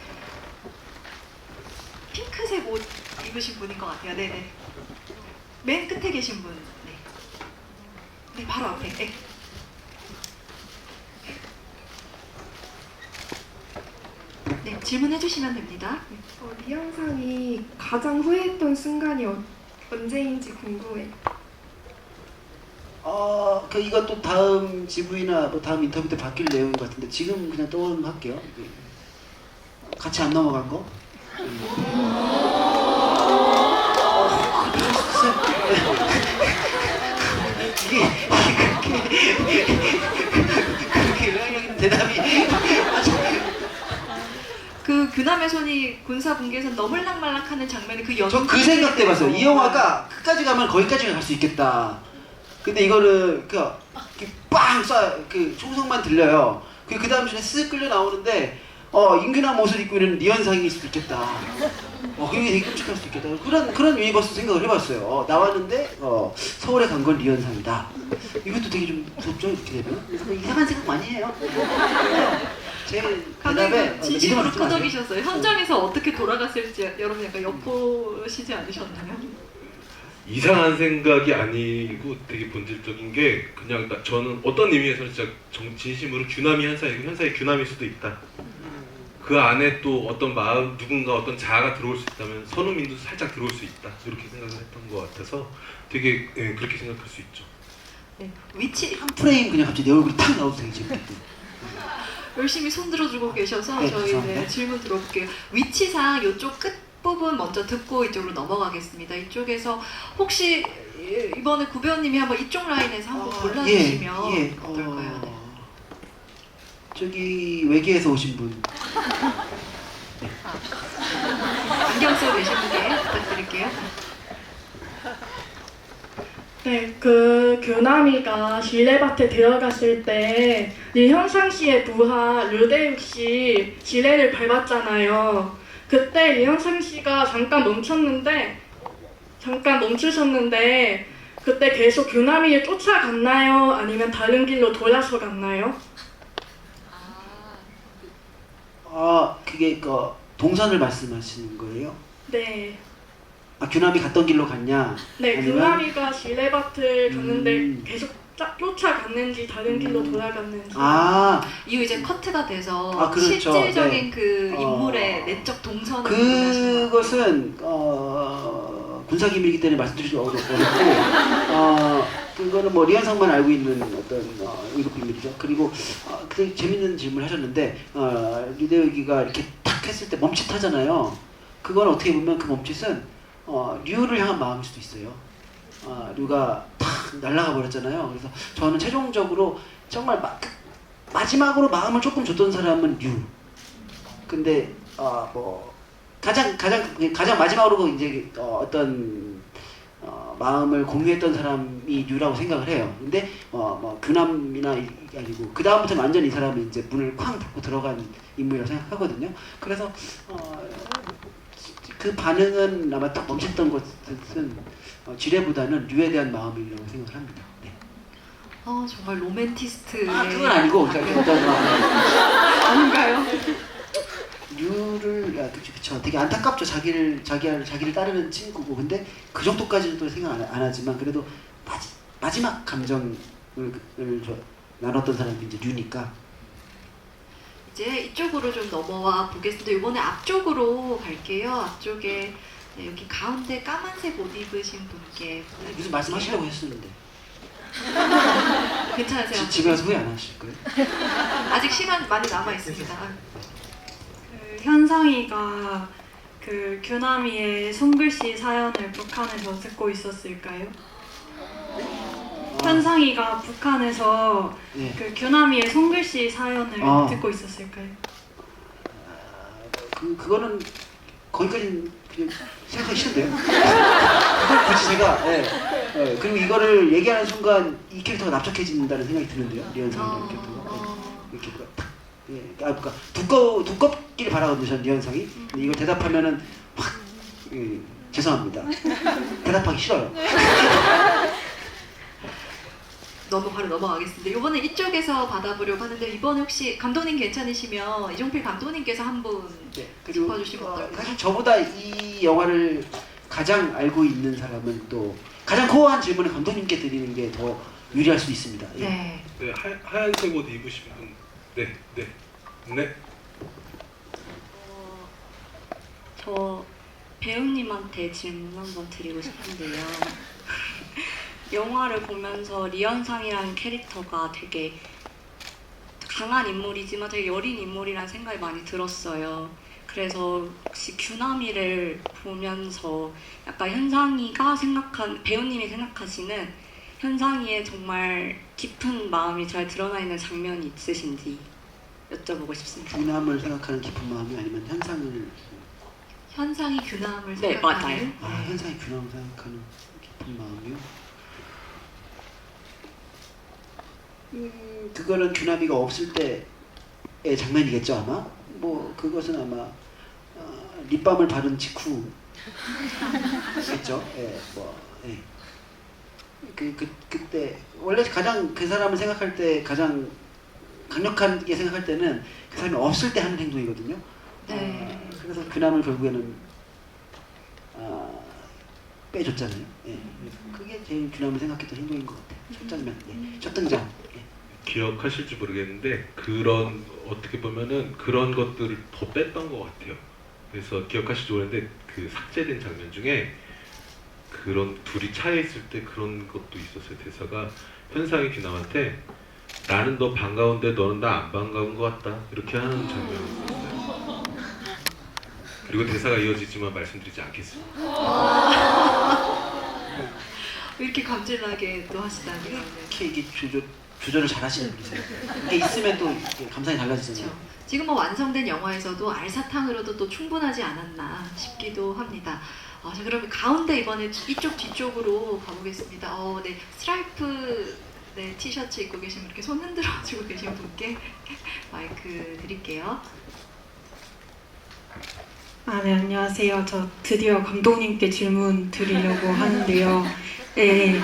핑크색 옷 입으신 분인 것 같아요. 네네. 맨 끝에 계신 분. 네. 네, 바로 앞에. 네. 네, 질문해 주시면 됩니다. 리영상이 가장 후회했던 순간이 언제인지 궁금해요. 이것도 다음 GV나 뭐 다음 인터뷰 때 바뀔 내용인 것 같은데 지금 그냥 떠오르면 할게요. 같이 안 넘어간 거? 그렇게 대답이 그 규남의 손이 군사 분계에서 너물락말락하는 장면이 그 전 그 생각 때 봤어요. 이 영화가 끝까지 가면 거기까지 갈 수 있겠다. 근데 이거를 그 총성만 들려요. 그 다음 중에 쓱 끌려 나오는데 인규남 옷을 입고 있는 리현상일 수도 있겠다. 그게 되게 끔찍할 수도 있겠다. 그런 유니버스 생각을 해봤어요. 나왔는데 서울에 간 건 리현상이다. 이것도 되게 좀 무섭죠, 이렇게 되면. 이상한 생각 많이 해요. 제 대답에 감독님 진심으로 믿음 없지 끄덕이셨어요. 현장에서 어떻게 돌아갔을지 여러분 약간 엿보시지 않으셨나요? 이상한 생각이 아니고 되게 본질적인 게 그냥 저는 어떤 의미에서는 진짜 진심으로 규남이 현사이고 현사이 규남일 수도 있다. 그 안에 또 어떤 마음, 누군가 어떤 자아가 들어올 수 있다면 선우민도 살짝 들어올 수 있다. 이렇게 생각을 했던 것 같아서 되게 그렇게 생각할 수 있죠. 네, 위치 한 프레임 그냥 갑자기 내 얼굴이 탁 나와도 되게 재밌겠다. 열심히 손 들어주고 계셔서 네, 저희 죄송합니다. 질문 들어볼게요. 위치상 이쪽 앞부분 먼저 듣고 이쪽으로 넘어가겠습니다. 이쪽에서 혹시 이번에 구 배우님이 한번 이쪽 라인에서 한번 골라주시면 어떨까요? 네. 저기 외계에서 오신 분. 안경 쓰고 계신 분께 부탁드릴게요. 네, 그 규남이가 지뢰밭에 들어갔을 때 리현상 씨의 부하 류대욱 씨 지뢰를 밟았잖아요. 그때 리현상 씨가 잠깐 멈추셨는데 그때 계속 규남이를 쫓아갔나요? 아니면 다른 길로 돌아서 갔나요? 그게 그 동선을 말씀하시는 거예요? 네, 규남이 갔던 길로 갔냐? 네, 아니면- 규남이가 지뢰밭을 갔는데 음. 계속 쫓아갔는지 다른 길로 돌아갔는지. 이후 이제 커트가 돼서 그렇죠. 실질적인 네. 그 인물의 내적 동선을 보내시는 거예요. 그것은 군사기밀이기 때문에 말씀드리기 어렵고 그거는 뭐 리안상만 알고 있는 어떤 위급 비밀이죠. 그리고 되게 재밌는 질문을 하셨는데 류대욱이가 이렇게 탁 했을 때 멈칫하잖아요. 그건 어떻게 보면 그 멈칫은 류를 향한 마음일 수도 있어요. 류가 탁 날아가 버렸잖아요. 그래서 저는 최종적으로 정말 마지막으로 마음을 조금 줬던 사람은 류. 근데 뭐 가장 마지막으로 이제 어떤 마음을 공유했던 사람이 류라고 생각을 해요. 근데 뭐 규남이나 아니고 그 다음부터는 완전 히 이 사람이 이제 문을 쾅 닫고 들어간 인물이라고 생각하거든요. 그래서 그 반응은 아마 딱 멈췄던 것은 지뢰보다는 류에 대한 마음이라고 생각을 합니다. 네. 정말 로맨티스트의 그건 아니고 아닌가요? 류를 그쵸 되게 안타깝죠. 자기를 따르는 친구고 근데 그 정도까지는 또 생각 안 하지만 그래도 마지막 감정을 나눴던 사람이 이제 류니까. 이제 이쪽으로 좀 넘어와 보겠습니다. 이번에 앞쪽으로 갈게요. 앞쪽에 여기 가운데 까만색 옷 입으신 분께 무슨 말씀하시려고 했었는데 괜찮으세요? 집에 가서 후회 안 하실 거예요? 아직 시간 많이 남아 있습니다. 그 현상이가 그 규남이의 손글씨 사연을 북한에서 듣고 있었을까요? 현상이가 북한에서 네. 그 규남이의 손글씨 사연을 듣고 있었을까요? 그거는 거기까지는 그냥 생각하기 싫은데요. 그걸 굳이 제가 그리고 이거를 얘기하는 순간 이 캐릭터가 납작해진다는 생각이 드는데요. 리현상이라는 캐릭터가 이렇게 그러니까 두껍기를 바라거든요. 전 리현상이. 근데 이걸 대답하면은 확 죄송합니다. 대답하기 싫어요. 바로 넘어가겠습니다. 이번에 이쪽에서 받아보려고 하는데 이번에 혹시 감독님 괜찮으시면 이종필 감독님께서 한 분 그리고 짚어주시면 어떨까요? 사실 저보다 이 영화를 가장 알고 있는 사람은 또 가장 코어한 질문을 감독님께 드리는 게 더 유리할 수 있습니다. 예. 네. 네, 하얀색 옷 입으신 분. 네. 저 배우님한테 질문 한번 드리고 싶은데요. 영화를 보면서 리현상이라는 캐릭터가 되게 강한 인물이지만 되게 여린 인물이라는 생각이 많이 들었어요. 그래서 혹시 규남이를 보면서 약간 배우님이 생각하시는 현상이의 정말 깊은 마음이 잘 드러나 있는 장면이 있으신지 여쭤보고 싶습니다. 규남을 생각하는 깊은 마음이 아니면 현상이 규남을 네, 생각하는 맞아요. 현상이 규남을 생각하는 깊은 마음이요? 그거는 규남이가 없을 때의 장면이겠죠 아마. 뭐 그것은 아마 립밤을 바른 직후겠죠. 그때 원래 가장 그 사람을 생각할 때 가장 강력하게 생각할 때는 그 사람이 없을 때 하는 행동이거든요. 네. 그래서 규남을 결국에는 빼줬잖아요. 예. 그게 제일 규남을 생각했던 행동인 것 같아요. 첫 장면, 첫 등장. 기억하실지 모르겠는데 어떻게 보면은 그런 것들을 더 뺐던 것 같아요. 그래서 기억하실지 모르겠는데 그 삭제된 장면 중에 그런 둘이 차에 있을 때 그런 것도 있었어요. 대사가 현상이 규남한테 나는 너 반가운데 너는 나 안 반가운 것 같다 이렇게 하는 장면이 있었어요. 그리고 대사가 이어지지만 말씀드리지 않겠습니다. 왜 이렇게 감질나게 또 하시다니요. 이렇게 이게 조절을 잘 하시는 분이세요. 이게 있으면 또 이렇게 감상이 달라지잖아요. 그렇죠. 지금 뭐 완성된 영화에서도 알사탕으로도 또 충분하지 않았나 싶기도 합니다. 자, 그러면 가운데 이번에 이쪽 뒤쪽으로 가보겠습니다. 네, 스트라이프 네, 티셔츠 입고 계신 분, 이렇게 손 흔들어주고 계신 분께 마이크 드릴게요. 네, 안녕하세요. 저 드디어 감독님께 질문 드리려고 하는데요. 네,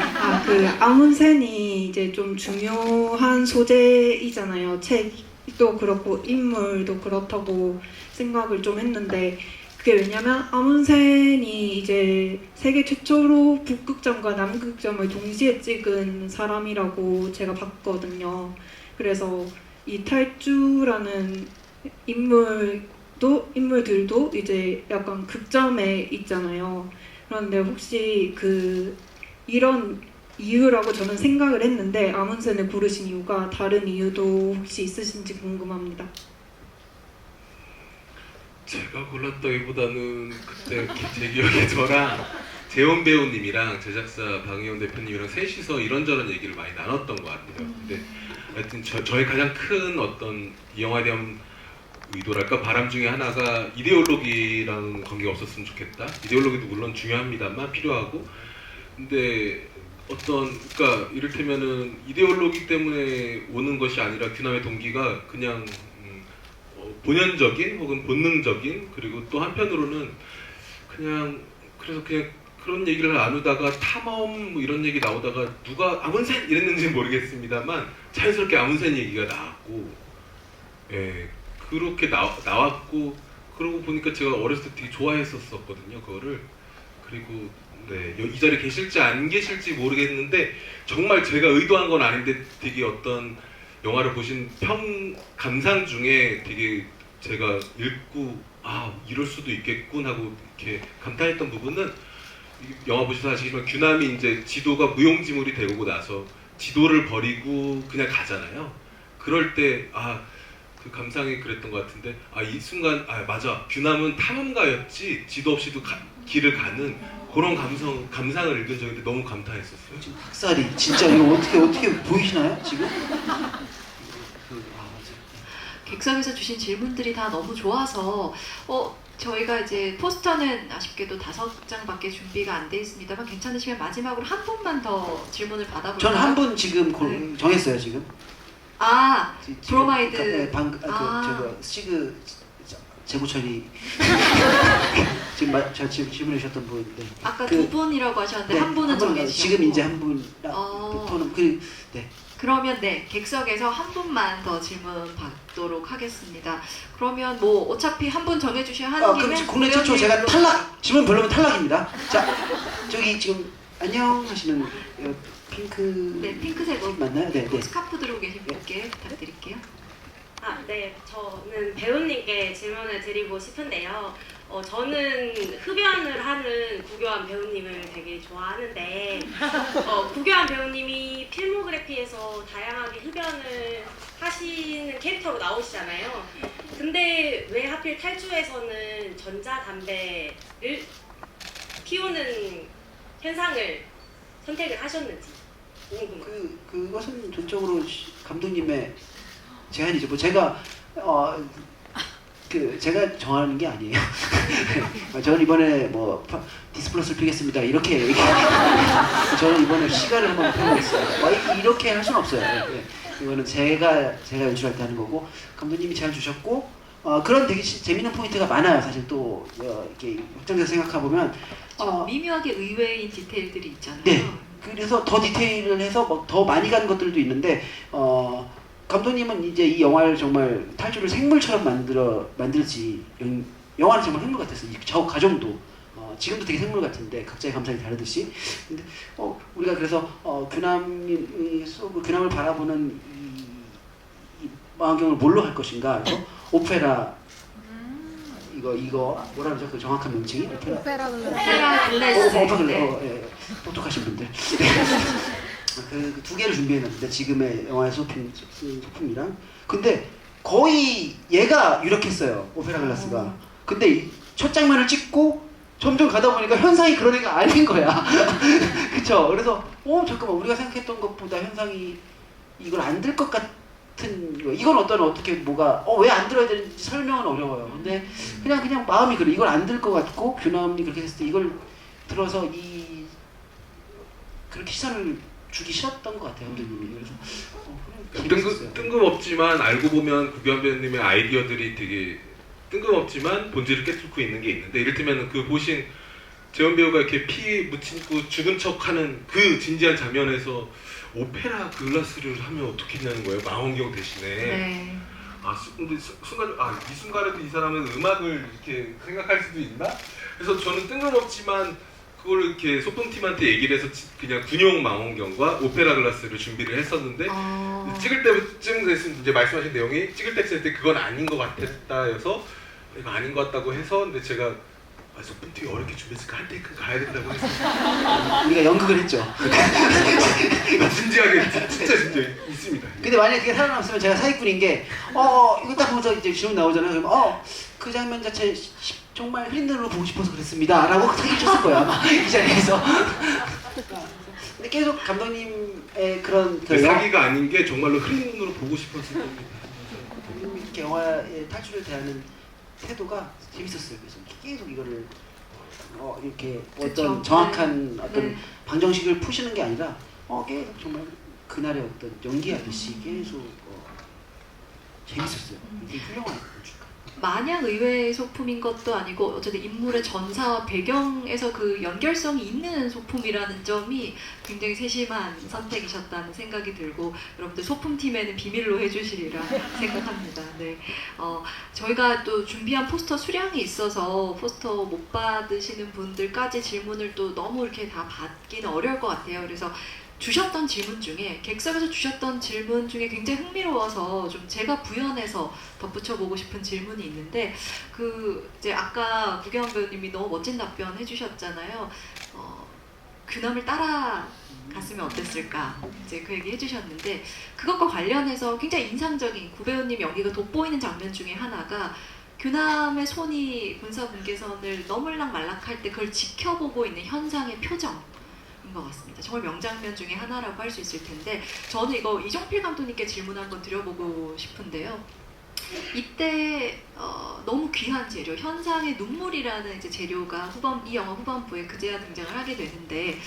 아문센이 이제 좀 중요한 소재이잖아요. 책도 그렇고 인물도 그렇다고 생각을 좀 했는데, 그게 왜냐면 아문센이 이제 세계 최초로 북극점과 남극점을 동시에 찍은 사람이라고 제가 봤거든요. 그래서 이 탈주라는 인물들도 이제 약간 극점에 있잖아요. 그런데 혹시 이런 이유라고 저는 생각을 했는데 아문센을 고르신 이유가 다른 이유도 혹시 있으신지 궁금합니다. 제가 골랐다기보다는 그때 제 기억에 저랑 재원 배우님이랑 제작사 방혜원 대표님이랑 셋이서 이런저런 얘기를 많이 나눴던 것 같아요. 근데 하여튼 저의 가장 큰 어떤 이 영화에 대한 의도랄까 바람 중에 하나가 이데올로기랑 관계가 없었으면 좋겠다. 이데올로기도 물론 중요합니다만 필요하고, 근데 그러니까 이를테면은 이데올로기 때문에 오는 것이 아니라 규남의 동기가 그냥 본연적인 혹은 본능적인, 그리고 또 한편으로는 그래서 그냥 그런 얘기를 나누다가 탐험 뭐 이런 얘기 나오다가 누가 아문센 이랬는지는 모르겠습니다만 자연스럽게 아문센 얘기가 나왔고, 예, 그렇게 나왔고, 그러고 보니까 제가 어렸을 때 되게 좋아했었거든요, 그거를. 그리고 네, 이 자리에 계실지 안 계실지 모르겠는데 정말 제가 의도한 건 아닌데 되게 어떤 영화를 보신 감상 중에 되게 제가 읽고 이럴 수도 있겠군 하고 이렇게 감탄했던 부분은, 영화 보셔서 아시겠지만 규남이 이제 지도가 무용지물이 되고 나서 지도를 버리고 그냥 가잖아요. 그럴 때 그 감상이 그랬던 것 같은데, 이 순간 맞아, 규남은 탐험가였지 지도 없이도 길을 가는 그런 감상을 읽은 적인데 너무 감탄했었어요. 지금 닭살이 진짜 이거 어떻게 보이시나요 지금? 객석에서 주신 질문들이 다 너무 좋아서 저희가 이제 포스터는 아쉽게도 5장밖에 준비가 안 돼 있습니다만 괜찮으시면 마지막으로 한 분만 더 질문을 받아볼까요? 전 한 분 지금 네. 정했어요 지금. 지금 브로마이드. 네, 시그 재고 처리 지금 제가 지금 질문해 주셨던 분인데. 아까 두 분이라고 하셨는데 네, 한 분은 정해주셨고. 지금 이제 한 분부터는 네. 그러면 네, 객석에서 한 분만 더 질문 받도록 하겠습니다. 그러면 뭐 어차피 한 분 정해주셔야 하는 김에 그럼 국내 최초 제가 질문 별로면 탈락입니다. 자, 저기 지금 안녕 하시는 핑크. 네, 핑크색 옷 맞나요? 네, 네. 스카프 들고 계신 분께 부탁드릴게요. 네, 저는 배우님께 질문을 드리고 싶은데요. 저는 흡연을 하는 구교환 배우님을 되게 좋아하는데, 구교환 배우님이 필모그래피에서 다양하게 흡연을 하시는 캐릭터로 나오시잖아요. 근데 왜 하필 탈주에서는 전자담배를 피우는 현상을 선택을 하셨는지 궁금해요. 그것은 전적으로 감독님의 제안이죠. 뭐 제가 제가 정하는 게 아니에요. 저는 이번에 뭐 디스플러스를 피겠습니다 이렇게 저는 이번에 시가를 한번 펴보겠어요. 이렇게 할 수는 없어요. 네. 이거는 제가 연출할 때 하는 거고, 감독님이 제안 주셨고, 그런 되게 재밌는 포인트가 많아요. 사실 또 이렇게 확장돼서 생각해 보면 미묘하게 의외인 디테일들이 있잖아요. 네. 그래서 더 디테일을 해서 뭐 더 많이 간 것들도 있는데, 감독님은 이제 이 영화를 정말 탈주를 생물처럼 만들지, 영화는 정말 생물 같았어요. 저 과정도 지금도 되게 생물 같은데 각자의 감상이 다르듯이. 근데 우리가 그래서 규남을 바라보는 이 망원경을 뭘로 할 것인가? 그래서 오페라 이거 뭐라 그러죠? 그 정확한 명칭이 오페라 글래스. 오페라 글래스. 똑똑하신 분들. 그 두 개를 준비해놨는데 지금의 영화의 소품이랑. 근데 거의 얘가 유력했어요, 오페라 글라스가. 근데 첫 장면을 찍고 점점 가다 보니까 현상이 그런 애가 아닌 거야. 그쵸? 그래서 잠깐만 우리가 생각했던 것보다 현상이 이걸 안 들 것 같은 거. 이건 어떻게 뭐가 왜 안 들어야 되는지 설명은 어려워요. 근데 그냥 마음이 그래. 이걸 안 들 것 같고 규남이 그렇게 했을 때 이걸 들어서 그렇게 시선을 주기 싫었던 것 같아요, 감독님이. 그래서 그냥 재밌었어요. 뜬금없지만 알고 보면 구규환 배우님의 아이디어들이 되게 뜬금없지만 본질을 깨뚫고 있는 게 있는데, 이를테면 그 보신 재원 배우가 이렇게 피 묻히고 죽은 척하는 그 진지한 장면에서 오페라 글라스를 하면 어떻겠냐는 거예요, 망원경 대신에. 네. 근데 순간 이 순간에도 이 사람은 음악을 이렇게 생각할 수도 있나? 그래서 저는 뜬금없지만 그걸 이렇게 소품팀한테 얘기를 해서 그냥 군용 망원경과 오페라 글라스를 준비를 했었는데, 찍을 때쯤 됐으면 이제 말씀하신 내용이 찍을 때쯤 때 그건 아닌 것 같았다여서 이거 아닌 것 같다고 해서, 근데 제가 소품팀이 어렵게 준비했으니까 한 테이크 가야 된다고 했어요. 우리가 연극을 했죠. 진지하게 진짜 있습니다. 근데 만약에 그게 살아남았으면 제가 사기꾼인 게 이거 딱 보면서 이제 질문 나오잖아요. 그러면 그 장면 자체 정말 흐린 눈으로 보고 싶어서 그랬습니다 라고 사기 쳤을 거야 아마 이 자리에서. 근데 계속 감독님의 그런 사기가 아닌 게 정말로 흐린 눈으로 보고 싶었을 겁니다. 이렇게 영화의 탈출을 대하는 태도가 재밌었어요. 그래서 계속 이거를 이렇게 어떤 정확한 어떤 방정식을 푸시는 게 아니라 계속 정말 그날의 어떤 연기하듯이 계속 재밌었어요. 되게 훌륭한 연출가. 마냥 의외의 소품인 것도 아니고 어쨌든 인물의 전사와 배경에서 그 연결성이 있는 소품이라는 점이 굉장히 세심한 선택이셨다는 생각이 들고, 여러분들 소품팀에는 비밀로 해주시리라 생각합니다. 네, 저희가 또 준비한 포스터 수량이 있어서 포스터 못 받으시는 분들까지 질문을 또 너무 이렇게 다 받기는 어려울 것 같아요. 그래서 주셨던 질문 중에, 객석에서 주셨던 질문 중에 굉장히 흥미로워서 좀 제가 부연해서 덧붙여보고 싶은 질문이 있는데, 이제 아까 구경환 배우님이 너무 멋진 답변 해주셨잖아요. 규남을 따라갔으면 어땠을까, 이제 그 얘기 해주셨는데, 그것과 관련해서 굉장히 인상적인 구 배우님 연기가 돋보이는 장면 중에 하나가 규남의 손이 군사분계선을 너물락 말락할 때 그걸 지켜보고 있는 현상의 표정. 것 같습니다. 정말 명장면 중에 하나라고 할 수 있을 텐데, 저는 이거 이종필 감독님께 질문 한번 드려보고 싶은데요. 이때 너무 귀한 재료, 현상의 눈물이라는 이제 재료가 이 영화 후반부에 그제야 등장을 하게 되는데,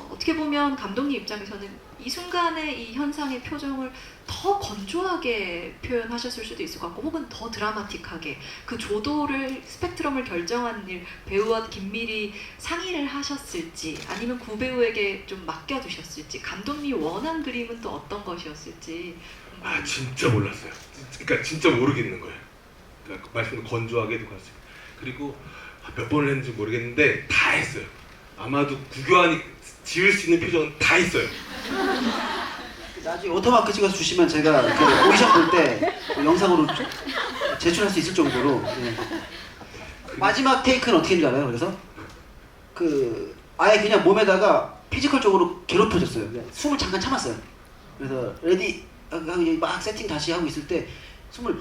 어떻게 보면 감독님 입장에서는 이 순간의 이 현상의 표정을 더 건조하게 표현하셨을 수도 있을 것 같고, 혹은 더 드라마틱하게 그 조도를, 스펙트럼을 결정하는 일, 배우와 긴밀히 상의를 하셨을지, 아니면 구배우에게 좀 맡겨두셨을지, 감독님이 원한 그림은 또 어떤 것이었을지. 진짜 몰랐어요. 그러니까 진짜 모르겠는 거예요. 그러니까 말씀도 건조하게 해도 갔어요. 그리고 몇 번을 했는지 모르겠는데 다 했어요. 아마도 구교환이 지을 수 있는 표정은 다 있어요. 나중에 오토마크 찍어서 주시면 제가 그 오디션 볼 때 영상으로 제출할 수 있을 정도로. 네. 마지막 테이크는 어떻게 했는지 알아요? 그래서 아예 그냥 몸에다가 피지컬적으로 괴롭혀졌어요. 숨을 잠깐 참았어요. 그래서 레디 막 세팅 다시 하고 있을 때 숨을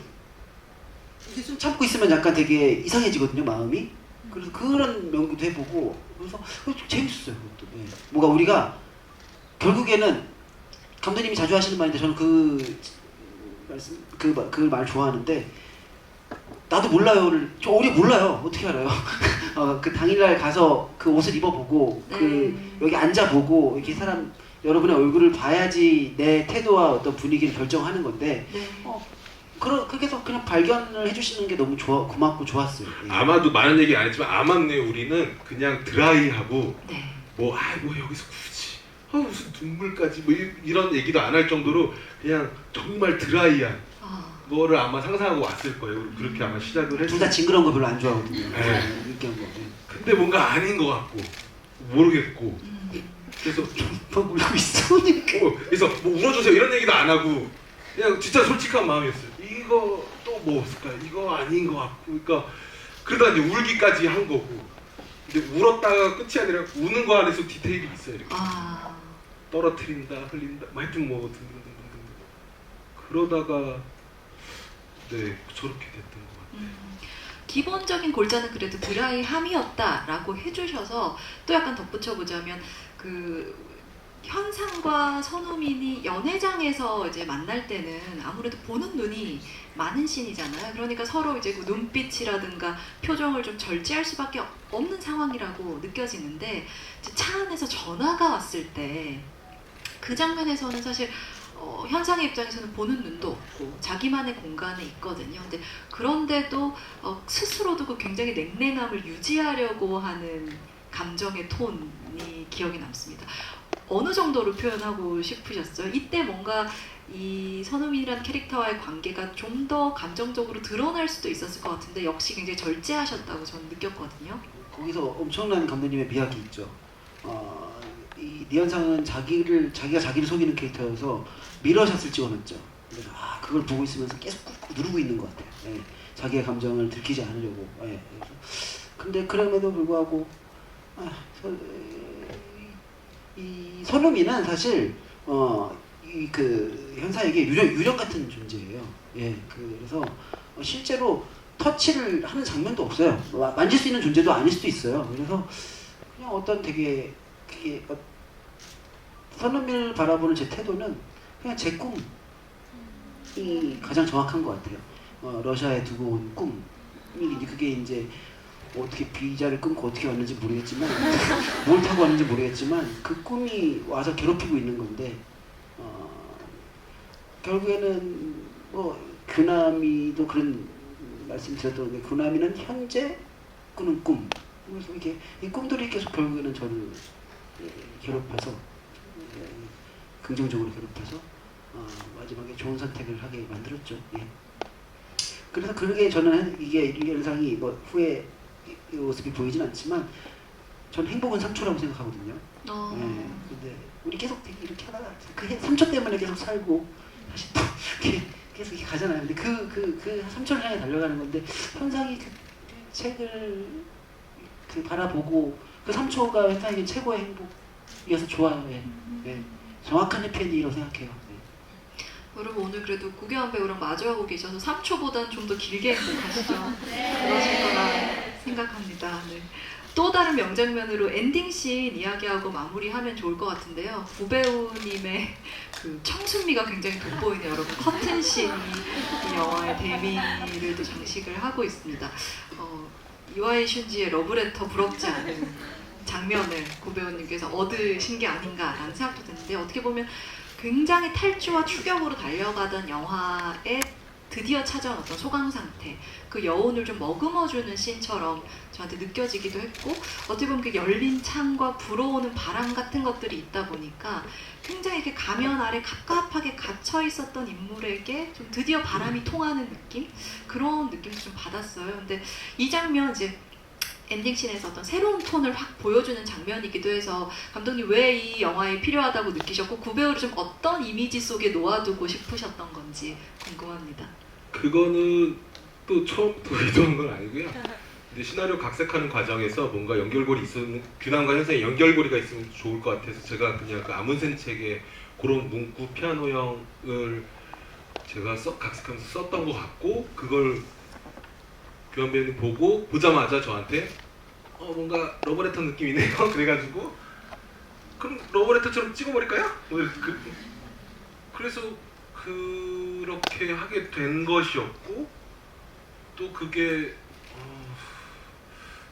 참고 있으면 약간 되게 이상해지거든요, 마음이. 그래서 그런 연구도 해보고, 그래서 재밌었어요. 그것도. 네. 뭔가 우리가 결국에는 감독님이 자주 하시는 말인데, 저는 그 말 좋아하는데, 나도 몰라요를, 우리 몰라요. 어떻게 알아요? 그 당일날 가서 그 옷을 입어보고, 여기 앉아보고, 이렇게 여러분의 얼굴을 봐야지 내 태도와 어떤 분위기를 결정하는 건데, 그렇게 해서 그냥 발견을 해주시는 게 너무 고맙고 좋았어요. 예. 아마도 많은 얘기 안 했지만, 아마네 우리는 그냥 드라이하고, 뭐 여기서 굳이 무슨 눈물까지 뭐 이런 얘기도 안 할 정도로 그냥 정말 드라이한 거를 아마 상상하고 왔을 거예요. 그렇게 아마 시작을 했어요. 둘 다 징그러운 거 별로 안 좋아하거든요. 네. 느끼한 거. 네. 근데 뭔가 아닌 것 같고 모르겠고, 그래서 뭐 울고 있어. 그래서 뭐 울어주세요 이런 얘기도 안 하고 그냥 진짜 솔직한 마음이었어요. 이거 또 뭐 없을까? 이거 아닌 것 같고, 그러니까 그러다 이제 울기까지 한 거고. 근데 울었다가 끝이 아니라 우는 거 안에서 디테일이 있어요. 이렇게 떨어뜨린다, 흘린다, 하여튼 뭐 등등등등. 그러다가 네 저렇게 됐던 것 같아요. 기본적인 골자는 그래도 드라이함이었다라고 해주셔서 또 약간 덧붙여보자면 그 현상과 선우민이 연회장에서 이제 만날 때는 아무래도 보는 눈이 많은 씬이잖아요. 그러니까 서로 이제 그 눈빛이라든가 표정을 좀 절제할 수밖에 없는 상황이라고 느껴지는데 이제 차 안에서 전화가 왔을 때 그 장면에서는 사실 현상의 입장에서는 보는 눈도 없고 자기만의 공간에 있거든요. 근데 그런데도 스스로도 그 굉장히 냉랭함을 유지하려고 하는 감정의 톤이 기억에 남습니다. 어느 정도로 표현하고 싶으셨어요? 이때 뭔가 이 선우민이라는 캐릭터와의 관계가 좀 더 감정적으로 드러날 수도 있었을 것 같은데 역시 굉장히 절제하셨다고 저는 느꼈거든요. 거기서 엄청난 감독님의 미학이 있죠. 이 리현상은 자기가 자기를 속이는 캐릭터여서 미러샷을 찍어놨죠. 그래서 그걸 보고 있으면서 계속 꾹꾹 누르고 있는 것 같아요. 예, 자기의 감정을 들키지 않으려고. 예, 근데 그럼에도 불구하고 이 선우미는 사실 그 현상에게 유령 같은 존재예요. 예, 그래서 실제로 터치를 하는 장면도 없어요. 만질 수 있는 존재도 아닐 수도 있어요. 그래서 그냥 어떤 되게 선우미를 바라보는 제 태도는 그냥 제 꿈이 가장 정확한 것 같아요. 러시아에 두고 온 꿈이 그게 이제 어떻게 비자를 끊고 어떻게 왔는지 모르겠지만 뭘 타고 왔는지 모르겠지만 그 꿈이 와서 괴롭히고 있는 건데 결국에는 뭐 규남이도 그런 말씀 드렸던 게 규남이는 현재 꾸는 꿈 그래서 이렇게 이 꿈들이 계속 결국에는 저를 괴롭혀서 긍정적으로 괴롭혀서 마지막에 좋은 선택을 하게 만들었죠. 예. 그래서 그게 저는 이게 현상이 뭐 후에 이 모습이 보이진 않지만 전 행복은 3초라고 생각하거든요. 예. 근데 우리 계속 이렇게 하다가 그 3초 때문에 계속 살고 다시 또 계속 이렇게 가잖아요. 근데 그 3초를 향해 달려가는 건데 현상이 그 책을 바라보고 그 3초가 현상에게 최고의 행복이어서 좋아요. 예. 예. 정확한 해피엔딩이라고 생각해요. 여러분 오늘 그래도 구경한 배우랑 마주하고 계셔서 3초보다는 좀 더 길게 행복하시죠? 그러실 거라 생각합니다. 네. 또 다른 명장면으로 엔딩씬 이야기하고 마무리하면 좋을 것 같은데요. 구배우님의 그 청순미가 굉장히 돋보이네요. 여러분 커튼씬이 이 영화의 대미를 또 장식을 하고 있습니다. 이와이 슌지의 러브레터 부럽지 않은 장면을 구배우님께서 얻으신 게 아닌가라는 생각도 드는데 어떻게 보면 굉장히 탈주와 추격으로 달려가던 영화에 드디어 찾아온 어떤 소강 상태, 그 여운을 좀 머금어주는 씬처럼 저한테 느껴지기도 했고 어떻게 보면 그 열린 창과 불어오는 바람 같은 것들이 있다 보니까 굉장히 이렇게 가면 아래 갑갑하게 갇혀 있었던 인물에게 좀 드디어 바람이 통하는 느낌? 그런 느낌도 좀 받았어요. 근데 이 장면 이제 엔딩씬에서 어떤 새로운 톤을 확 보여주는 장면이기도 해서 감독님 왜 이 영화에 필요하다고 느끼셨고 구배우를 좀 어떤 이미지 속에 놓아두고 싶으셨던 건지 궁금합니다. 그거는 또 처음부터 의도한 건 아니고요. 근데 시나리오 각색하는 과정에서 뭔가 연결고리 있으면 규남과 현상에 연결고리가 있으면 좋을 것 같아서 제가 그냥 그 아문센 책에 그런 문구 피아노형을 제가 각색하면서 썼던 것 같고 그걸 규남 배우님 보자마자 저한테 뭔가 러브레터 느낌이네요. 그래가지고 그럼 러브레터처럼 찍어버릴까요? 그래서 그렇게 하게 된 것이었고 또 그게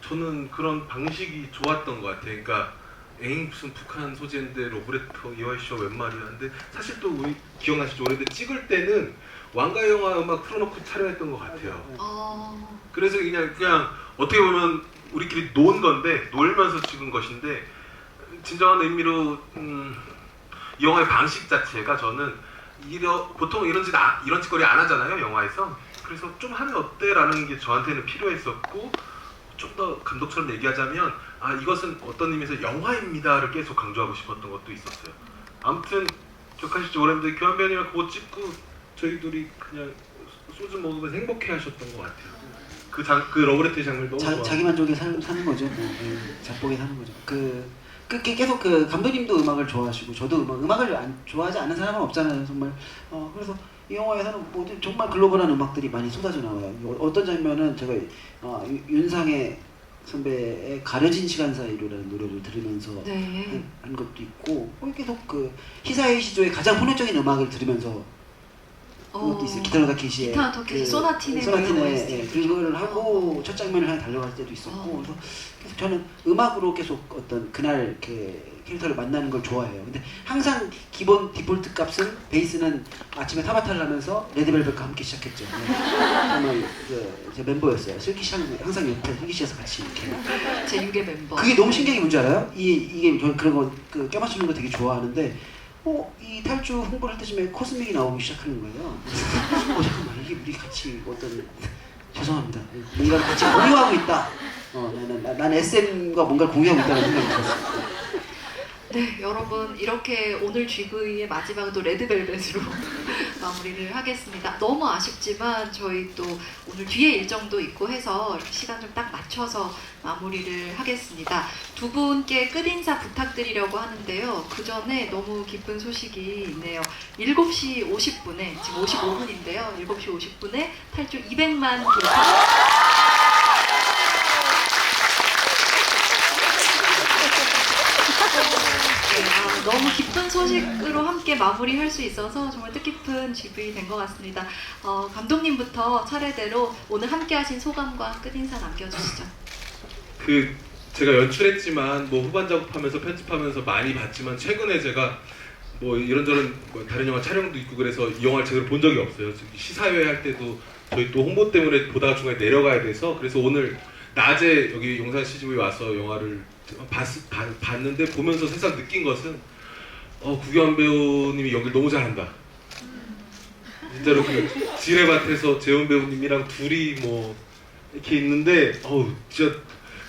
저는 그런 방식이 좋았던 것 같아요. 그러니까 에잉 무슨 북한 소재인데 러브레터 이와이 씨와 웬 말이야. 근데 사실 또 우리 기억나시죠? 오래된 찍을 때는 왕가의 영화 음악 틀어놓고 촬영했던 것 같아요. 그래서 그냥 어떻게 보면 우리끼리 논 건데 놀면서 찍은 것인데 진정한 의미로 이 영화의 방식 자체가 저는 보통 이런 짓거리 안 하잖아요 영화에서. 그래서 좀 하면 어때? 라는 게 저한테는 필요했었고 좀 더 감독처럼 얘기하자면 이것은 어떤 의미에서 영화입니다를 계속 강조하고 싶었던 것도 있었어요. 아무튼 기억하실지 모르겠는데 교환 배우님이랑 그거 찍고 저희 둘이 그냥 소주 먹으면서 행복해 하셨던 것 같아요. 그 러브레터 장면을 너무 좋아. 자기 만족에 사는 거죠. 작복에 사는 거죠. 계속 그 감독님도 음악을 좋아하시고 저도 음악을 좋아하지 않는 사람은 없잖아요. 정말. 그래서 이 영화에서는 뭐 정말 글로벌한 음악들이 많이 쏟아져 나와요. 어떤 장면은 제가 윤상의 선배의 가려진 시간 사이로라는 노래를 들으면서 네. 한 것도 있고 계속 그 히사이 시조의 가장 훈훈적인 음악을 들으면서 그것도 있어요. 기타노 타케시의 기타노 타케시 소나티네 소나티네 그걸 하고 첫 장면을 향해 달려갈 때도 있었고 그래서 계속 저는 음악으로 계속 어떤 그날 이렇게 캐릭터를 만나는 걸 좋아해요. 근데 항상 기본 디폴트 값은 베이스는 아침에 타바타를 하면서 레드벨벳과 함께 시작했죠. 정말 제 멤버였어요. 슬기 씨 항상 옆에 슬기 씨에서 같이 이렇게. 제 6의 멤버. 그게 너무 신기한 게 뭔지 알아요? 이게 저는 그런 거 껴맞추는 거 되게 좋아하는데 이 탈주 홍보를 할 때쯤에 코스믹이 나오기 시작하는 거예요. 잠깐만 이게 우리 같이 어떤 죄송합니다. 뭔가 같이 공유하고 있다. 난 SM과 뭔가 공유하고 있다는 생각이 들었어요. 네, 여러분 이렇게 오늘 GV의 마지막도 레드벨벳으로 마무리를 하겠습니다. 너무 아쉽지만 저희 또 오늘 뒤에 일정도 있고 해서 시간 좀 딱 맞춰서 마무리를 하겠습니다. 두 분께 끝인사 부탁드리려고 하는데요. 그 전에 너무 기쁜 소식이 있네요. 7시 50분에, 지금 55분인데요. 7시 50분에 탈주 200만 돌파. 너무 기쁜 소식으로 함께 마무리할 수 있어서 정말 뜻깊은 GV 된 것 같습니다. 감독님부터 차례대로 오늘 함께하신 소감과 끝인사 남겨주시죠. 제가 연출했지만 뭐 후반 작업하면서 편집하면서 많이 봤지만 최근에 제가 뭐 이런저런 다른 영화 촬영도 있고 그래서 이 영화를 제대로 본 적이 없어요. 시사회 할 때도 저희 또 홍보 때문에 보다가 중간에 내려가야 돼서 그래서 오늘 낮에 여기 용산 CGV에 와서 영화를 봤는데 보면서 새삼 느낀 것은 구교환 배우님이 연기를 너무 잘한다. 진짜로 그 지뢰밭에서 재훈 배우님이랑 둘이 뭐 이렇게 있는데 진짜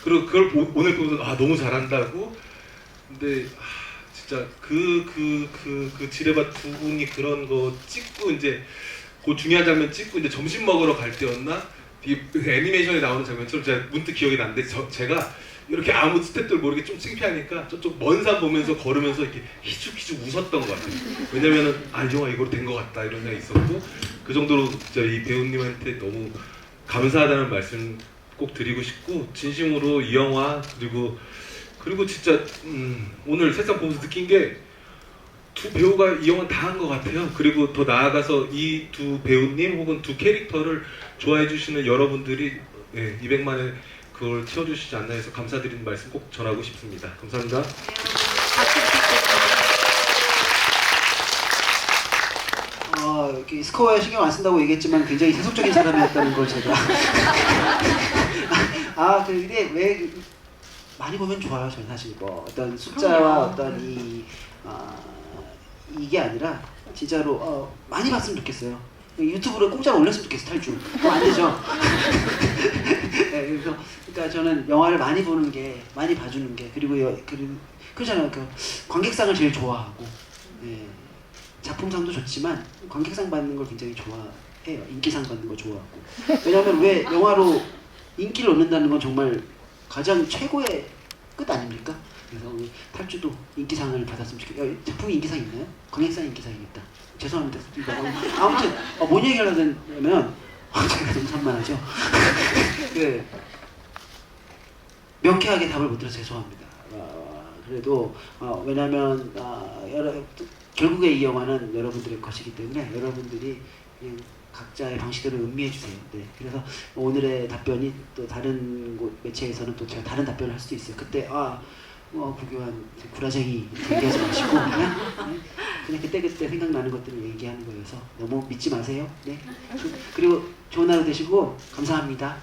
그리고 그걸 오늘 보면서 너무 잘한다고. 근데 진짜 그 지뢰밭 두 분이 그런 거 찍고 이제 그 중요한 장면 찍고 이제 점심 먹으러 갈 때였나? 애니메이션에 나오는 장면처럼 제가 문득 기억이 나는데 제가 이렇게 아무 스태프들 모르게 좀 창피하니까 저쪽 먼 산 보면서 걸으면서 이렇게 희죽희죽 웃었던 것 같아요. 왜냐면은 이 영화 이거로 된 것 같다 이런 생각이 있었고 그 정도로 진짜 이 배우님한테 너무 감사하다는 말씀 꼭 드리고 싶고 진심으로 이 영화 그리고 진짜 오늘 새삼 보면서 느낀 게 두 배우가 이 영화 다 한 것 같아요. 그리고 더 나아가서 이 두 배우님 혹은 두 캐릭터를 좋아해 주시는 여러분들이 200만의 그걸 채워주시지 않나 해서 감사드리는 말씀 꼭 전하고 싶습니다. 감사합니다. 이렇게 스코어에 신경 안 쓴다고 얘기했지만 굉장히 세속적인 사람이었다는 걸 제가 근데 왜 많이 보면 좋아요. 저는 사실 뭐 어떤 숫자와 어떤 이게 아니라 진짜로 많이 봤으면 좋겠어요. 유튜브로 공짜로 올렸으면 좋겠어. 탈주. 그럼 안 되죠. 네, 그러니까 저는 영화를 많이 보는 게, 많이 봐주는 게, 그러잖아요. 관객상을 제일 좋아하고, 작품상도 좋지만 관객상 받는 걸 굉장히 좋아해요. 인기상 받는 거 좋아하고. 왜냐하면 왜 영화로 인기를 얻는다는 건 정말 가장 최고의 끝 아닙니까? 그래서 탈주도 인기상을 받았으면 좋겠어요. 작품이 인기상 있나요? 관객상 인기상이 있다. 죄송합니다. 아무튼 뭔 얘기를 하냐면 제가 너무 산만하죠. 명쾌하게 답을 못 드려서 죄송합니다. 그래도 왜냐하면 결국에 이 영화는 여러분들의 것이기 때문에 여러분들이 그냥 각자의 방식대로 음미해 주세요. 네, 그래서 오늘의 답변이 또 다른 매체에서는 또 제가 다른 답변을 할 수도 있어요. 그때 구교환 구라쟁이 얘기하지 마시고 그냥 그때 생각나는 것들을 얘기하는 거여서 너무 믿지 마세요. 네. 그리고 좋은 하루 되시고 감사합니다.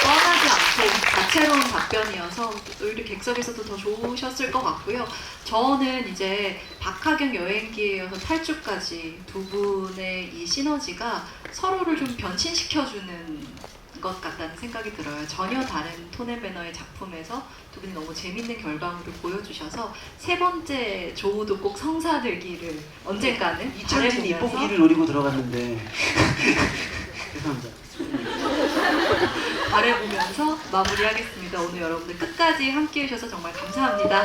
뻔하지 않고 다채로운 답변이어서 오히려 객석에서도 더 좋으셨을 것 같고요. 저는 이제 박하경 여행기에 이어서 탈주까지 두 분의 이 시너지가 서로를 좀 변신시켜주는 것 같다는 생각이 들어요. 전혀 다른 톤 앤 매너의 작품에서 두 분이 너무 재밌는 결과물을 보여주셔서 세 번째 조우도 꼭 성사되기를 언젠가는 이창진이 이뻐기를 노리고 들어갔는데 죄송합니다. 바라보면서 마무리하겠습니다. 오늘 여러분들 끝까지 함께해 주셔서 정말 감사합니다.